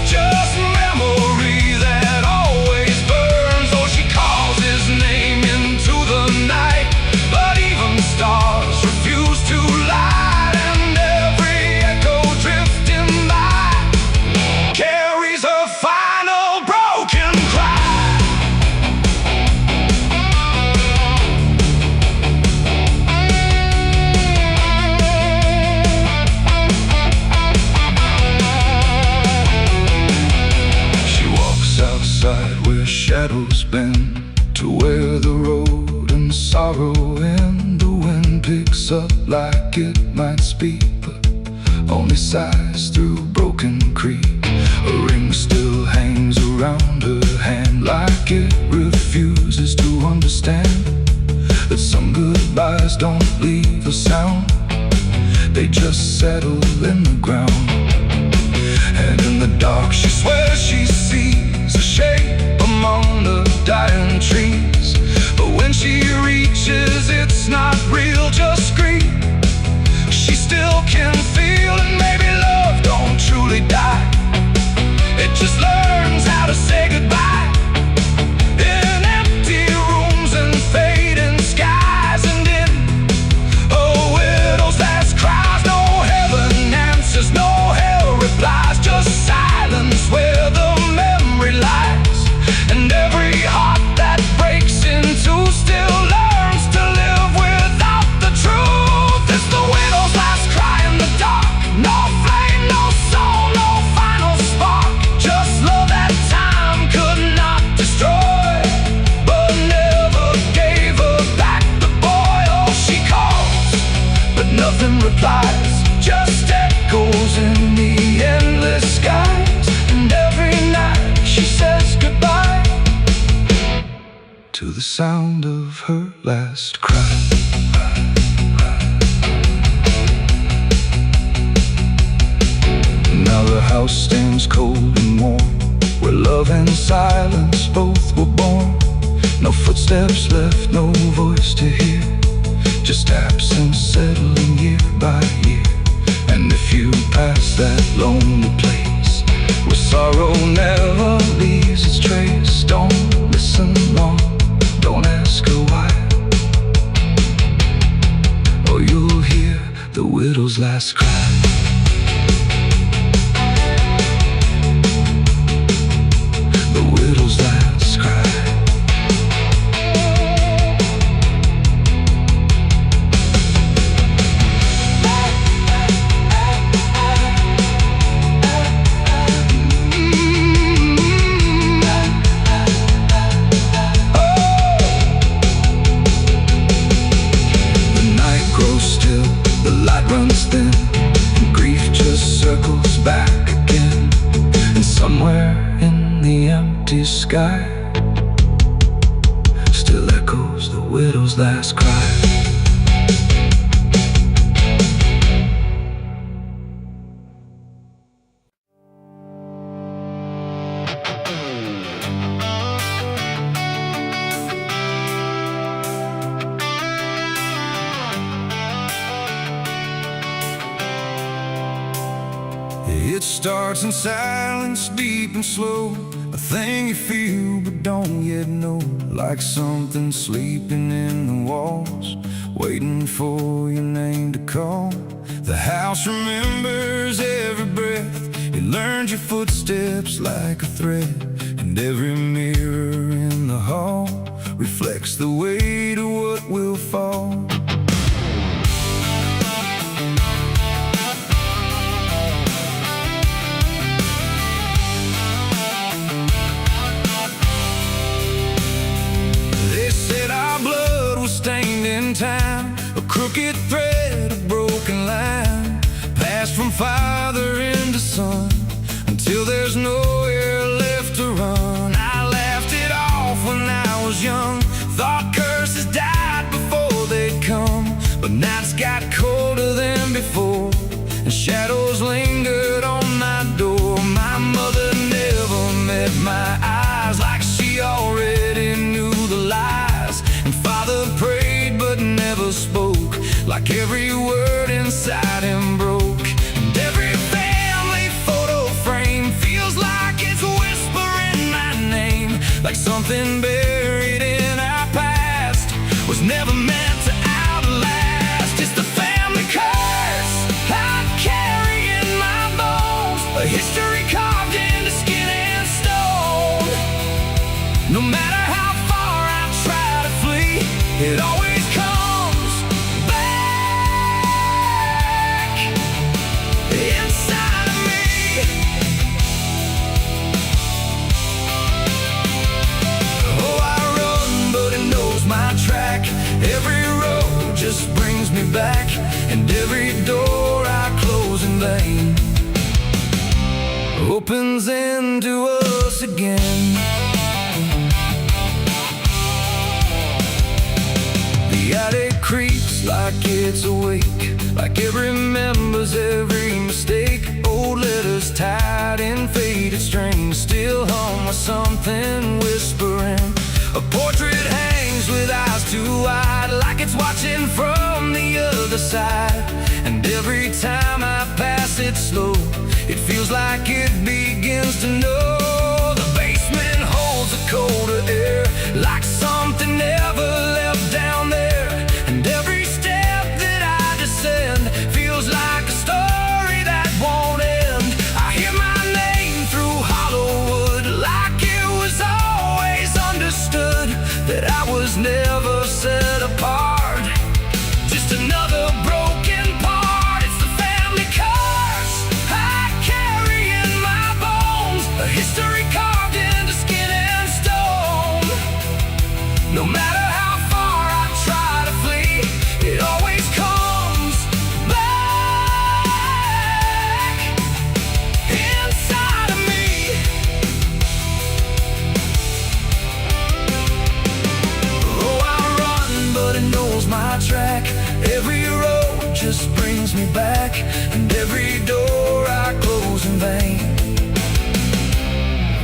S2: just memory that always burns. Oh, she calls his name into the night, but even stars refuse to light. And every echo drifting by carries her final broken cry. She walks outside where shadows bend, to where the road and sorrow end. The wind picks up like it might speak, but only sighs through broken creek. A ring still hangs around her hand, like it refuses to understand that some goodbyes don't leave a sound, they just settle in the ground. And in the dark she swears she sees a shape among the dying trees. But when she reaches, it's not real, just grief. She still can feel, and maybe love don't truly die, it just learns how to say goodbye. In empty rooms and fading skies, and in a widow's last cries, no heaven answers, no hell replies, just silence where the memory lies. And every heart that breaks in two still learns to live without the truth. It's the widow's last cry in the dark, no flame, no soul, no final spark, just love that time could not destroy, but never gave her back the boy. Oh, she calls, but nothing replies, just echoes in the endless skies. And every night she says goodbye to the sound of her last cry. Now the house stands cold and warm, where love and silence both were born. No footsteps left, no voice to hear, just absence settling year by year. And if you pass that lonely place where
S1: Sorrow never leaves its trace. Don't listen long, don't ask her why, or you'll hear the widow's last cry. The widow's last cry. Runs thin, and grief just circles back again. And somewhere in the empty sky still echoes the widow's last cry. It starts in silence, deep and slow, a thing you feel but don't yet know. Like something sleeping in the walls, waiting for your name to call. The house remembers every breath, it learns your footsteps like a thread. And every mirror in the hall reflects the weight of what will fall. Stained in time, a crooked thread, a broken line, passed from father into son, until there's nowhere left to run. I laughed it off when I was young, thought curses died before they'd come. But nights got colder than before, and shadows lingered on my door. My mother never met my eyes, like she already knew the lies. And father prayed but never spoke, like every word inside him broke. And every family photo frame feels like it's whispering my name, like something buried in our past was never meant to outlast. It's the family curse I carry in my bones, a history carved into skin and stone. No matter how far I try to flee, it always comes back inside of me. Oh, I run, but it knows my track. Every road just brings me back, and every door I close in vain opens into us again. The attic creeps like it's awake, like it remembers every mistake. Old letters tied in faded strings still hum with something whispering. A portrait hangs with eyes too wide, like it's watching from the other side. And every time I pass it slow, it feels like it begins to know. The basement holds a colder air, like something never left down there. And every step that I descend feels like a story that won't end. I hear my name through hollow wood, like it was always understood that I was never set apart, just another broken part. It's the family curse I carry in my bones, a history carved into skin and stone. No matter how far I try to flee, it always comes back inside of me. Oh, I run, but it knows my track. Every road just brings me back, and every door I close in vain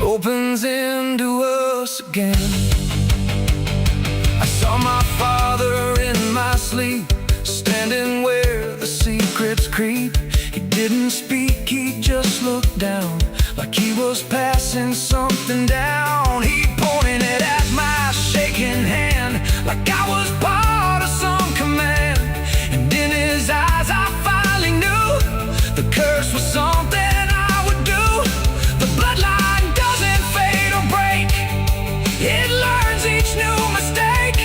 S1: opens into us again. I saw my father in my sleep, standing where the secrets creep. He didn't speak, he just looked down, like he was passing something down. He pointed at my shaking hand like I was part of some command. And in his eyes I finally knew the curse was something I would do. The bloodline doesn't fade or break, it learns each new mistake.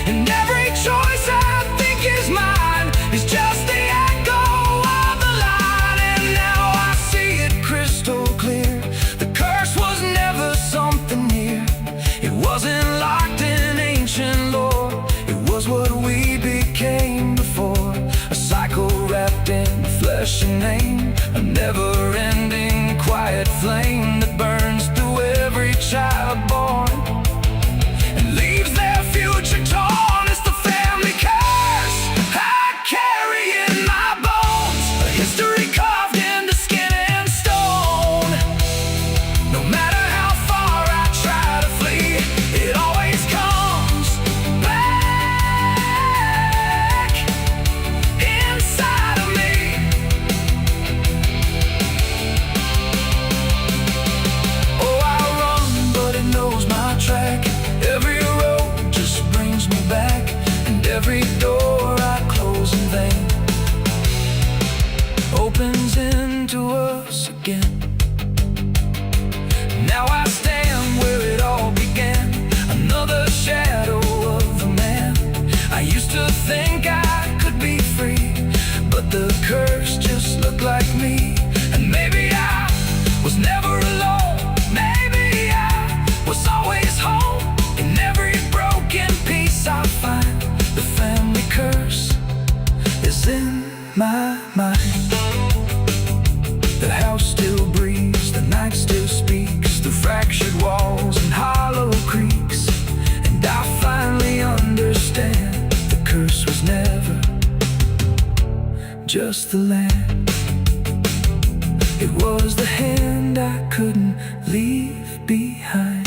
S1: And every choice I think is mine is just the echo of the line. And now I see it crystal clear. The curse was never something near. It wasn't locked in ancient lore. It was what we became before. A cycle wrapped in flesh and name. A never-ending quiet flame that burns through every child born and leaves their future torn. It's the family curse I carry in my bones, a history carved into skin and stone. No matter how far I try to flee, it always comes back inside of me. Oh, I run, but it knows my track. Every road just brings me back, and every door I close in vain opens into us again. Now I stand where it all began, another shadow of the man. I used to think I could be free, but the curse just looked like me. And maybe I was never alone, maybe I was always home. In every broken piece I find, the family curse is in my mind. The house still breathes, the night still speaks through fractured walls and hollow creaks. And I finally understand the curse was never just the land. It was the hand I couldn't leave behind.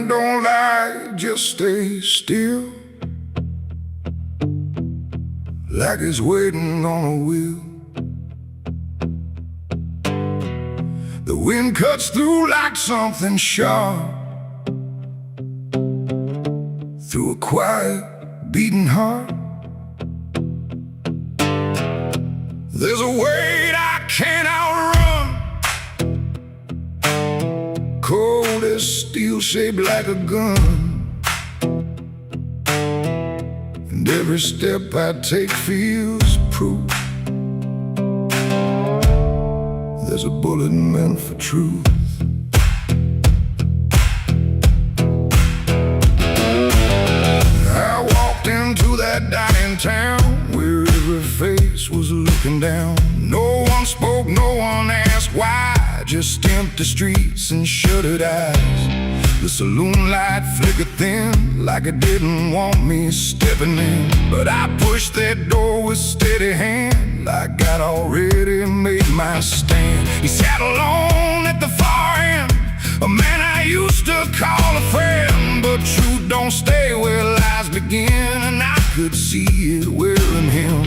S2: Don't lie, just stay still, like it's waiting on a wheel. The wind cuts through like something sharp, through a quiet, beating heart. There's a weight I can't outrun, cold as steel, shaped like a gun. And every step I take feels proof there's a bullet meant for truth. I walked into that dining town where every face was looking down. No one spoke, no one asked why, just empty streets and shuttered eyes. The saloon light flickered thin, like it didn't want me stepping in. But I pushed that door with steady hand, like I'd already made my stand. He sat alone at the far end, a man I used to call a friend. But truth don't stay where lies begin, and I could see it wearing him.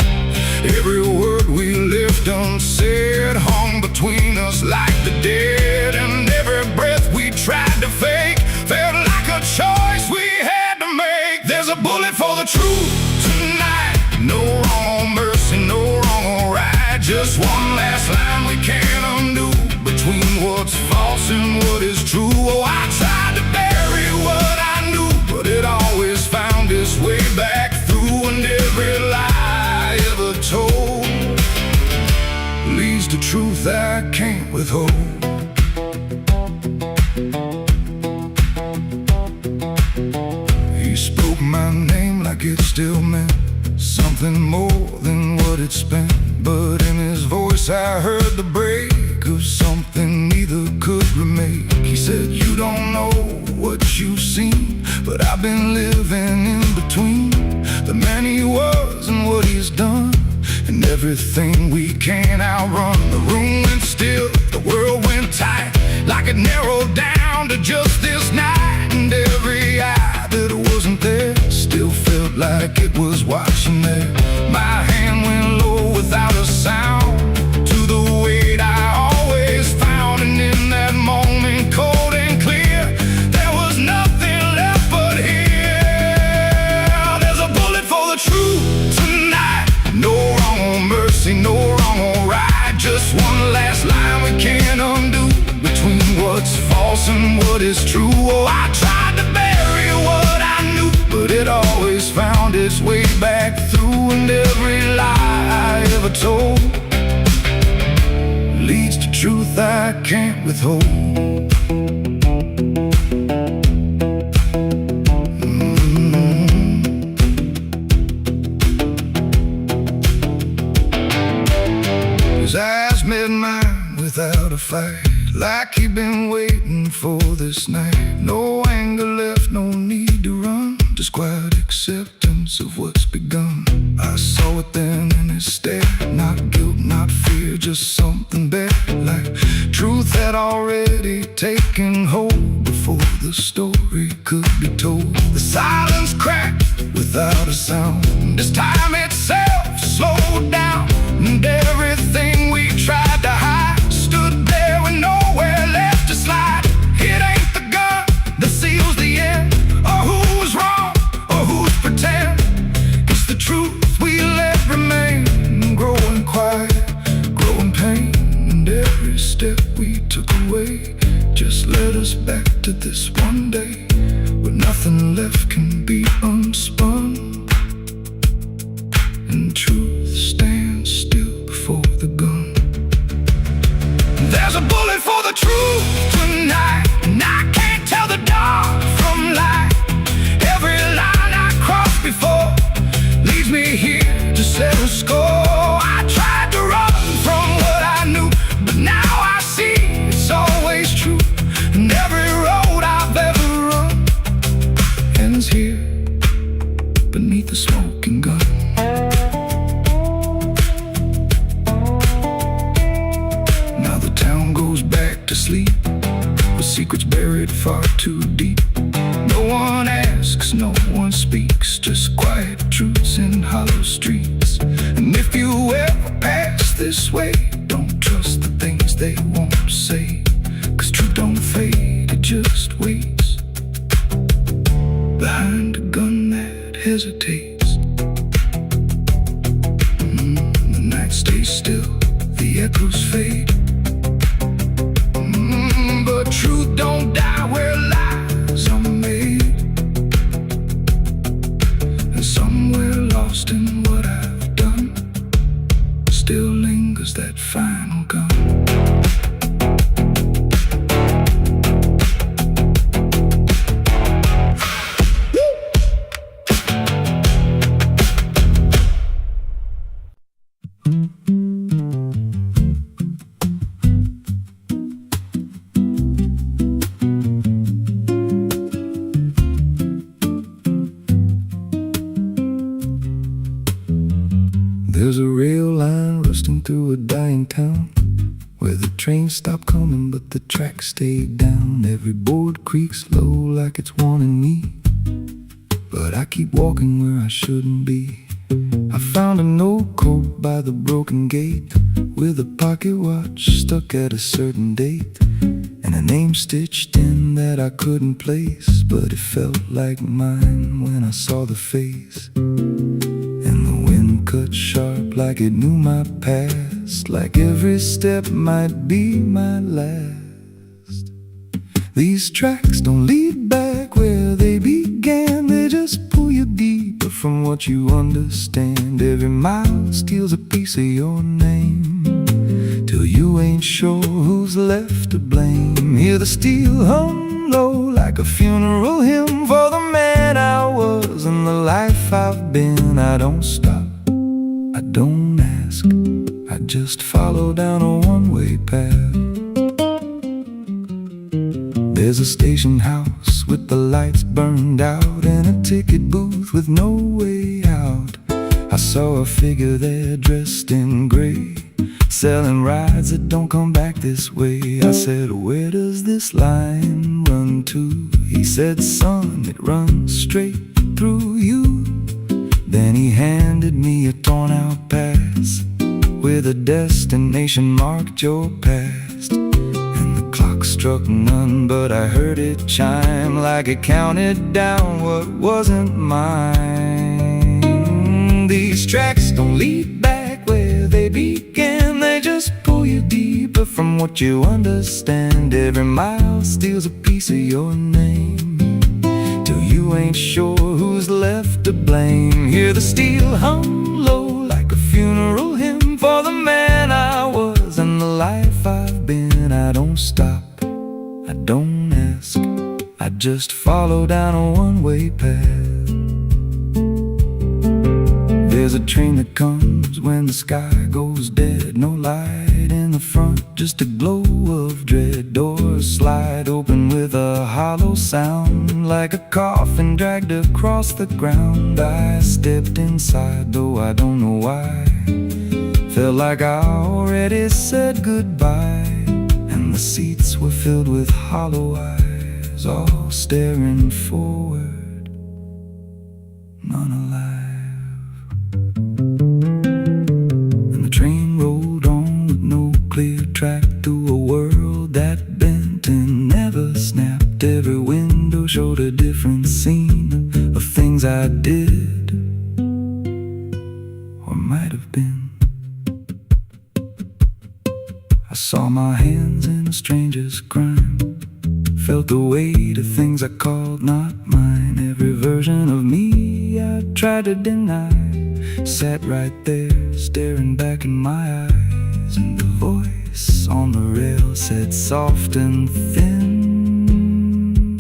S2: Every word we left unsaid hung between us like the dead. And every breath we tried to fake felt like a choice we had to make. There's a bullet for the truth tonight, no wrong or mercy, no wrong or right. Just one last line we can't undo, between what's false and what is true. Oh, I tried to bury what I knew, but it always found its way back through. And every lie ever told leads to truth I can't withhold. He spoke my name like it still meant something more than what it spent. But in his voice I heard the break of something neither could remake. He said, you don't know what you've seen, but I've been living in between. The than he was and what he's done, and everything we can't outrun. The room went still, the world went tight, like it narrowed down to just this night. And every eye that wasn't there still felt like it was watching there. My hand went low without a sound to the weight I always found, and in that moment, cold and clear, there was nothing left but here. There's a bullet for the truth tonight. No wrong or mercy, no wrong or right. Just one last line we can't undo, between what's false and what is true. Oh, I tried to bury what I knew, but it always found its way back through. And every lie I ever told leads to truth I can't withhold. His eyes met mine without a fight, like he'd been waiting for this night. No anger left, no need to run, just quiet acceptance of what's begun. I saw it then in his stare, not guilt, not fear, just something better, like truth had already taken hold before the story could be told. The silence cracked without a sound, this time itself slowed down, and everything we tried to hide stood there with nowhere left to slide. It ain't the gun that seals the end, or who's wrong, or who's pretend. It's the truth we let remain, growing quiet, growing pain. And every step we took away just led us back to this one day, where nothing left can be unspun, and truth stands still before the gun. There's a bullet for the truth tonight, and I can't tell the dark from light. Every line I crossed before leads me here to settle score. I tried to run from what I knew, but now I see it's always true. And every road I've ever run ends here beneath the smoking gun. To sleep with secrets buried far too deep. No one asks, no one speaks, just quiet truths in hollow streets. And if you ever pass this way, don't trust the things they won't say, 'cause truth don't fade, it just waits behind a gun that hesitates. The night stays still, the echoes fade, but truth don't die where lies are made. And somewhere lost in what I've done still lingers that final gun. There's a rail line rusting through a dying town, where the trains stop coming but the tracks stay down. Every board creaks low like it's warning me, but I keep walking where I shouldn't be. I found a note code by the broken gate, with a pocket watch stuck at a certain date, and a name stitched in that I couldn't place, but it felt like mine when I saw the face. And the wind cut sharp like it knew my past, like every step might be my last. These tracks don't lead back where they began, they just pull you deeper from what you understand. Every mile steals a piece of your name, till you ain't sure who's left to blame. Hear the steel hum low like a funeral hymn for the man I was and the life I've been. I don't stop, I don't ask, I just follow down a one-way path. There's a station house
S1: with the lights burned out, in a ticket booth with no way out. I saw a figure there dressed in gray, selling rides that don't come back this way. I said, where does this line run to? He said, son, it runs straight through you. Then he handed me a torn out pass with a destination marked your past. And the clock struck none, but I heard it chime like it counted down what wasn't mine. These tracks don't lead back where they began, they just pull you deeper from what you understand. Every mile steals a piece of your name, till you ain't sure who's left to blame. Hear the steel hum low like a funeral hymn for the man I was and the life I've been. I don't stop, I don't ask, I just follow down a one-way path. There's a train that comes when the sky goes dead. No light in the front, just a glow of dread. Doors slide open with a hollow sound, like a coffin dragged across the ground. I stepped inside, though I don't know why. Felt like I already said goodbye. And the seats were filled with hollow eyes, all staring forward, none alive. Clear track through a world that bent and never snapped. Every window showed a different scene of things I did or might have been. I saw my hands in a stranger's crime, felt the weight of things I called not mine. Every version of me I tried to deny sat right there, staring back in my eyes. And the voice on the rail said soft and thin,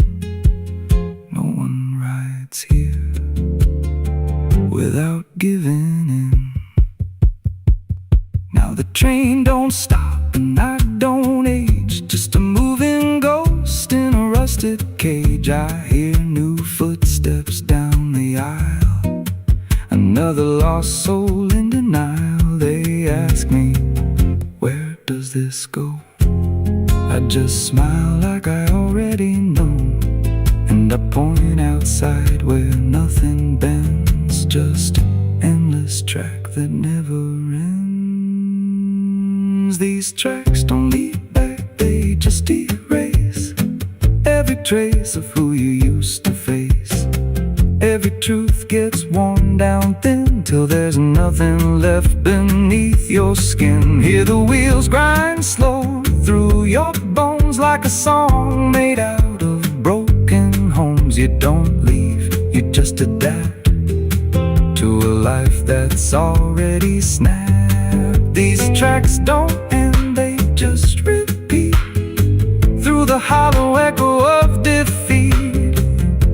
S1: no one rides here without giving in. Now the train don't stop and I don't age, just a moving ghost in a rusted cage. I hear new footsteps down the aisle, another lost soul in denial. They ask me, where does this go? I just smile like I already know, and I point outside where nothing bends, just an endless track that never ends. These tracks don't lead back, they just erase every trace of who you used to face. Every truth gets worn down thin, till there's nothing left beneath your skin. Hear the wheels grind slow through your bones, like a song made out of broken homes. You don't leave, you just adapt to a life that's already snapped. These tracks don't end, they just repeat through the hollow echo of defeat.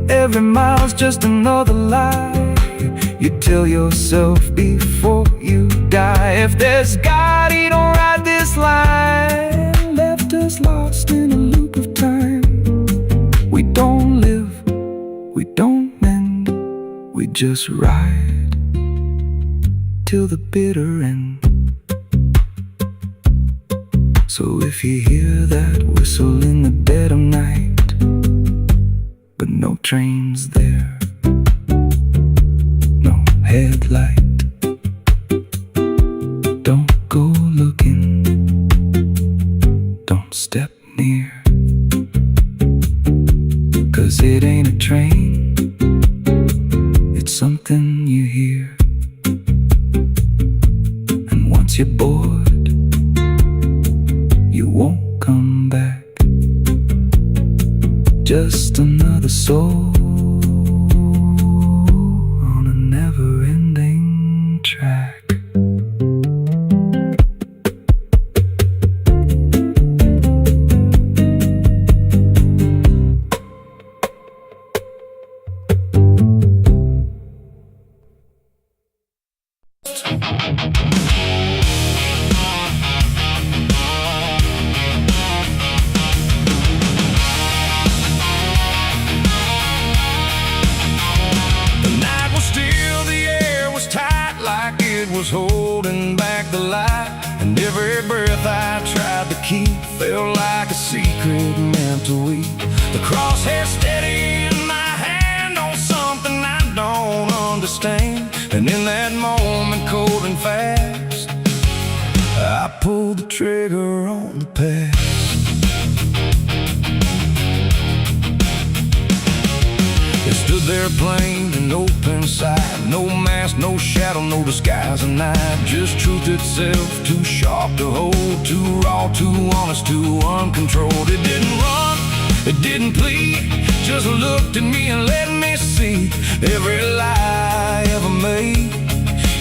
S1: Every mile's just another lie you tell yourself before you die. If there's God, he don't ride this line, left us lost in a loop of time. We don't live, we don't mend, we just ride till the bitter end. So if you hear that whistle in the dead of night, but no train's there, no headlight, don't go looking, don't step near, 'cause it ain't a train, it's something you hear. And once you're bored, you won't come back. Just another soul on a never-ending track. was holding back the light, and every breath I tried to keep felt like a secret meant to weep. The crosshair steady in my hand on something I don't understand, and in that moment, cold and fast, I pulled the trigger on the past. It stood there plain and open sight, no mask, no shadow, no disguise, and night. Just truth itself, too sharp to hold, too raw, too honest, too uncontrolled. It didn't run, it didn't plead, just looked at me and let me see every lie I ever made,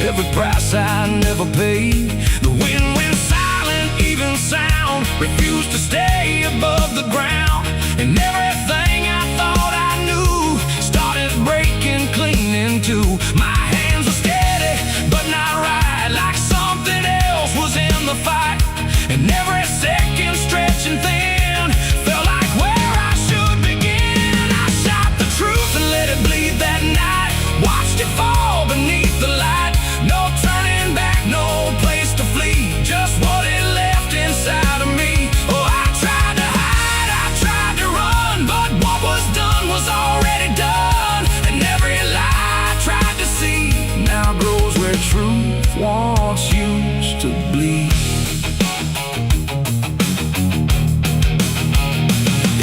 S1: every price I never paid. The wind went silent, even sound refused to stay above the ground, and everything I thought I knew started breaking clean in two. My hands were steady, but not right, like something else was in the fight, and every second stretching thin felt like where I should begin. I shot the truth and let it bleed that night, watched it fall beneath the light. No turning back, no place to flee, just what it left inside of me. Oh, I tried to hide, I tried to run, but what was done was already done, and every lie I tried to see now grows where truth once used to bleed.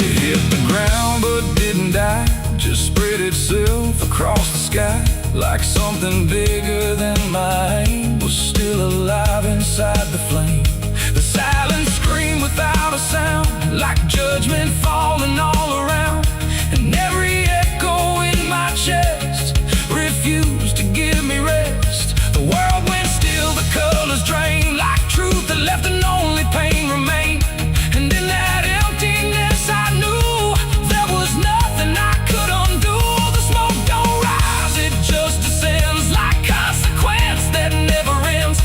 S1: It hit the ground but didn't die, just spread itself across the sky, like something bigger than my aim was still alive inside the flame. The silent scream without a sound, like judgment falling all around, and every echo in my chest refused to give me rest. The world went still, the colors drained, like truth that left and only pain remained. And in that emptiness I knew there was nothing I could undo. The smoke don't rise, it just descends, like consequence that never ends.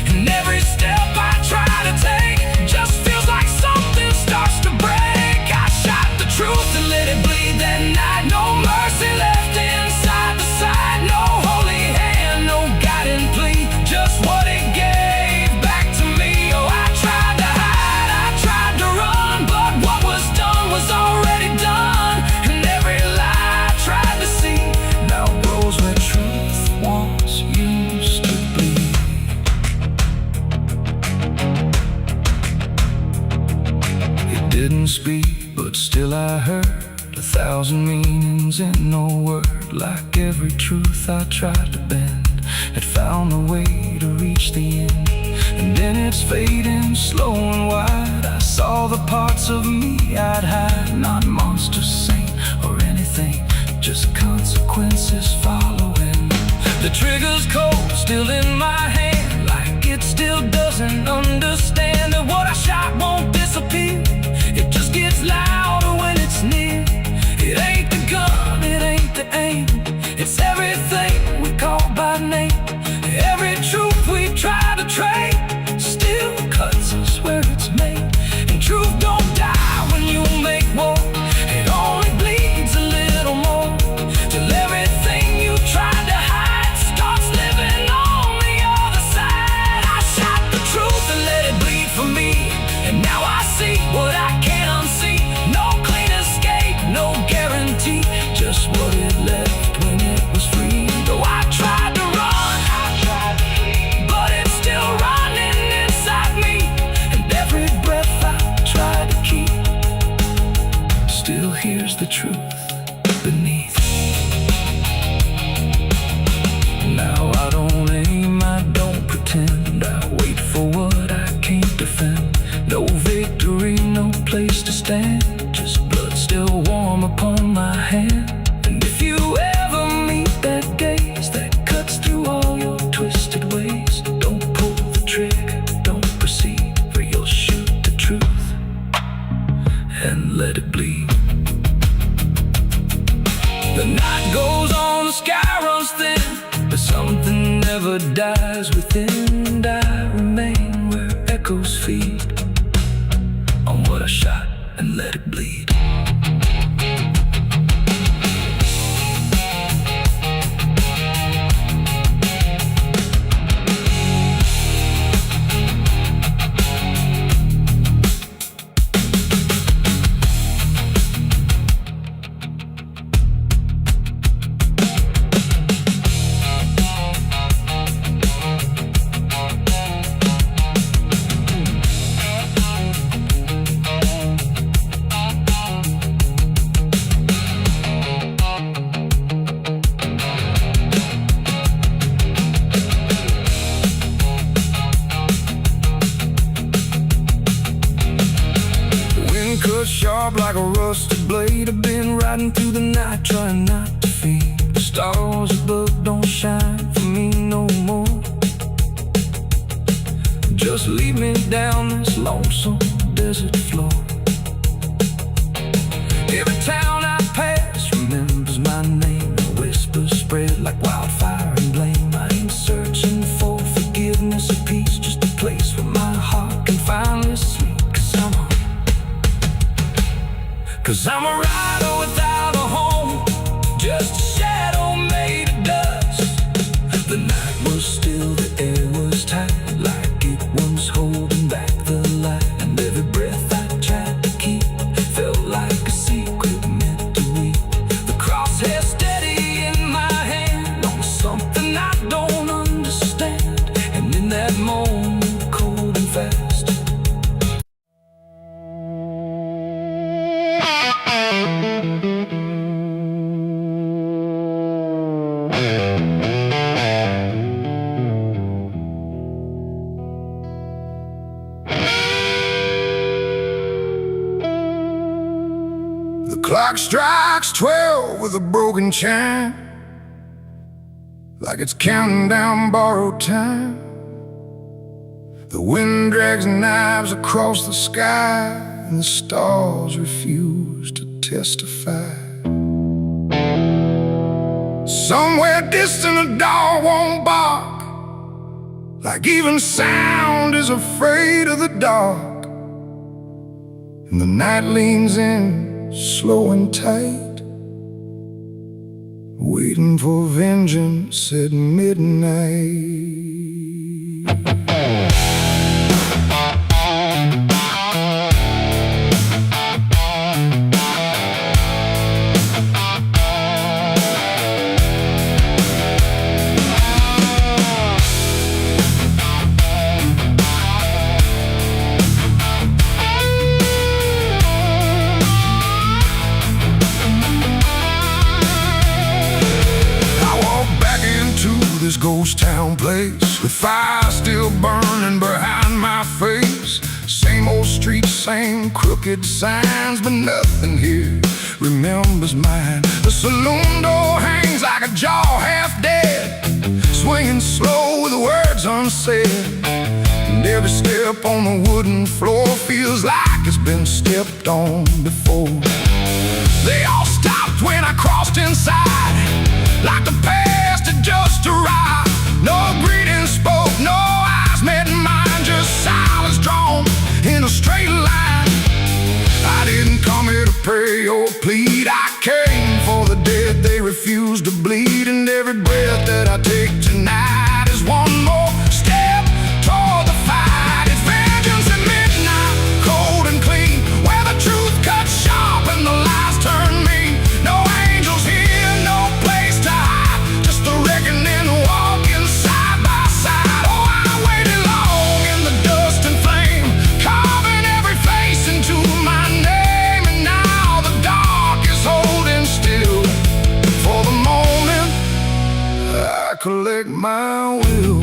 S1: And every step I try to take just feels like something starts to break. I shot the truth and let it bleed that night, no mercy left inside the side, no holy hand, no guiding plea, just what it gave back to me. Oh, I tried to hide, I tried to run, but what was done was already done, and every lie I tried to see now grows where truth once used to bleed. It didn't speak, but still I heard 1,000 meanings in no word. Like every truth I tried to bend had found a way to reach the end, and then it's fading slow and wide. I saw the parts of me I'd hide, not monster, saint, or anything, just consequences following. The trigger's cold, still in my hand, like it still doesn't understand that what I shot won't disappear. It just gets louder when it's near. It ain't the gun, it ain't the aim, it's everything we call by name. Every truth we try to trade still cuts us where it's made. And truth don't die when you make war, it only bleeds a little more, till everything you tried to hide starts living on the other side. I shot the truth and let it bleed for me, and now I see what I can't unsee. No clean escape, no guarantee, just what it left when it was free. Though I tried to run, I tried to flee, but it's still running inside me, and every breath I try to keep still hears the truth beneath. Now I don't aim, I don't pretend, I wait for what I can't defend. No victory, no place to stand, just blood still warm upon my hand. And if you ever meet that gaze that cuts through all your twisted ways, don't pull the trigger, don't proceed, for you'll shoot the truth and let it bleed. The night goes on, the sky runs thin, but something never dies within, and I remain where echoes feed on what I shot and let it bleed. riding through the night, trying not to feel the stars above don't shine for me no more. Just lead me down this lonesome desert floor. Every town I pass remembers my name. The whispers spread like wildfire and blame. I ain't searching for forgiveness or peace, just a place where my heart can finally sleep. Cause I'm a rider without a home, just a shadow made of dust. The night was still, the air was tight, like it was holding back the light. And every breath I tried to keep felt like a secret meant to weep. The crosshair steady in my hand on something I don't understand. And in that moment, cold and fast,
S2: the clock strikes 12 with a broken chime, like it's counting down borrowed time. The wind drags knives across the sky, and the stars refuse to testify. Somewhere distant a dog won't bark, like even sound is afraid of the dark. And the night leans in, slow and tight, waiting for vengeance at midnight. This ghost town place, with fire still burning behind my face. Same old streets, same crooked signs, but nothing here remembers mine. The saloon door hangs like a jaw half dead, swinging slow with words unsaid. And every step on the wooden floor feels like it's been stepped on before. They all stopped when I crossed inside, like the past had just arrived. No greeting spoke, no eyes met mine, just silence drawn in a straight line. I didn't come here to pray or plead, I came for the dead they refuse to bleed. And every breath that I take tonight is one more step toward the fight. It's vengeance at midnight, cold and clean, where the truth cuts sharp and the lies turn mean. No angels here, no place to hide, just the reckoning walking side by side. Oh, I waited long in the dust and flame, carving every face into my name. And now the dark is holding still for the moment I collect my will.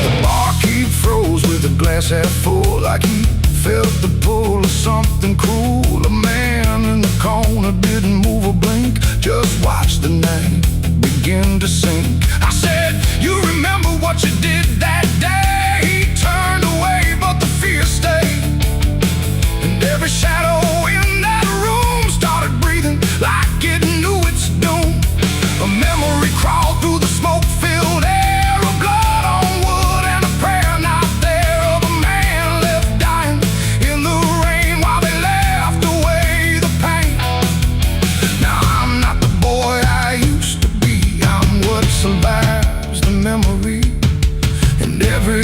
S2: The barkeep froze with a glass half full, like he felt the pull of something cruel. A man in the corner didn't move a blink, just watched the night begin to sink. I said, you remember what you did that day? He turned away, but the fear stayed. And every shadow in that room started breathing like it knew its doom. A memory crawled through the smoke-filled air, of blood on wood and a prayer not there, of a man left dying in the rain while they left away the pain. Now I'm not the boy I used to be, I'm what survives the memory. And every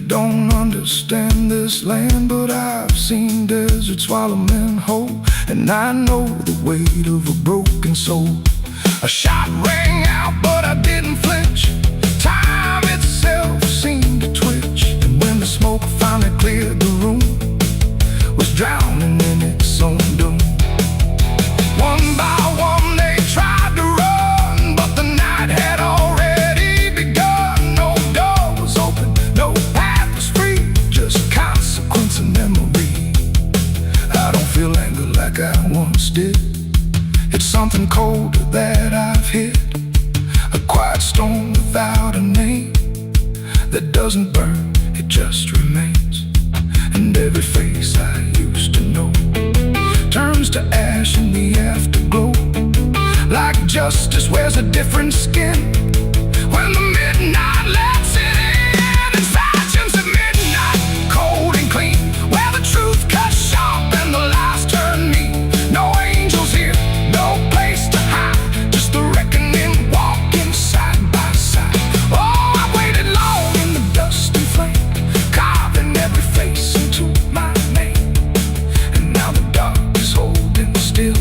S2: don't understand this land, but I've seen deserts swallow men whole, and I know the weight of a broken soul. A shot rang out, but I didn't flinch. Time itself seemed to twitch, and when the smoke finally cleared the room, was drowning in its own doom. One by one they tried to run, but the night had already begun. No door was open, no path was free, just consequence and memory. I don't feel anger like I once did. It's something colder that I've hit, a quiet storm without a name, that doesn't burn, it just remains. And every face I used to know turns to ash in the afterglow, like justice wears a different skin when the midnight lets it in. It's factions at midnight, cold and clean, where the truth cuts sharp and the lies turn mean. No angels here, no place to hide, just the reckoning walking side by side. Oh, I waited long in the dust and flame, carving every face into my name. And now the dark is holding still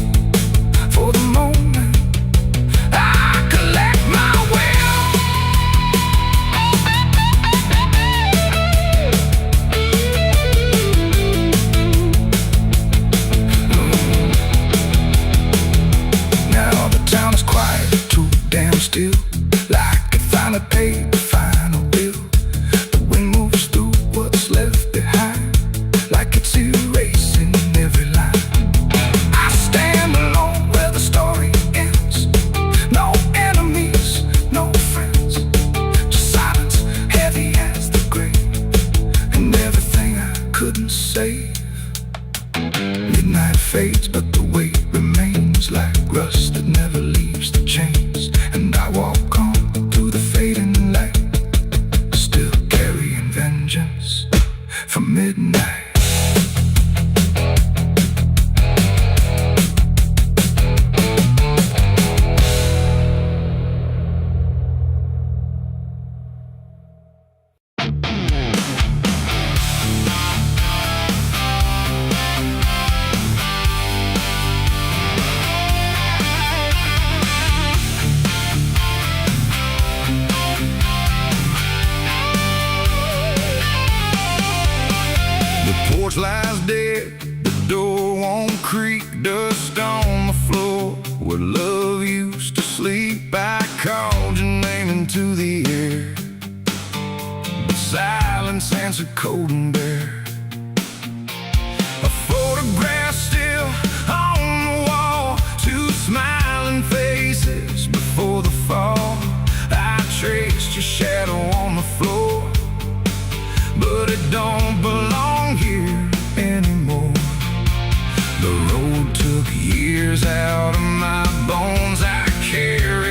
S2: for the moment I collect my will. Now the town is quiet, too damn still, like it finally paid the final bill. The wind moves through what's left behind, like it's erasing every line. I stand alone where the story ends. No enemies, no friends, just silence heavy as the grave, and everything I couldn't save. Midnight fades, but the weight remains like rust that never leaves the chains. And I walk on through the fading light, still carrying vengeance from midnight. The porch lies dead, the door won't creak, dust on the floor where love used to sleep. I called your name into the air, but silence answered cold and bare. A photograph still on the wall, two smiling faces before the fall. I traced your shadow on the floor, but it don't belong here anymore. The road took years out of my bones. I carry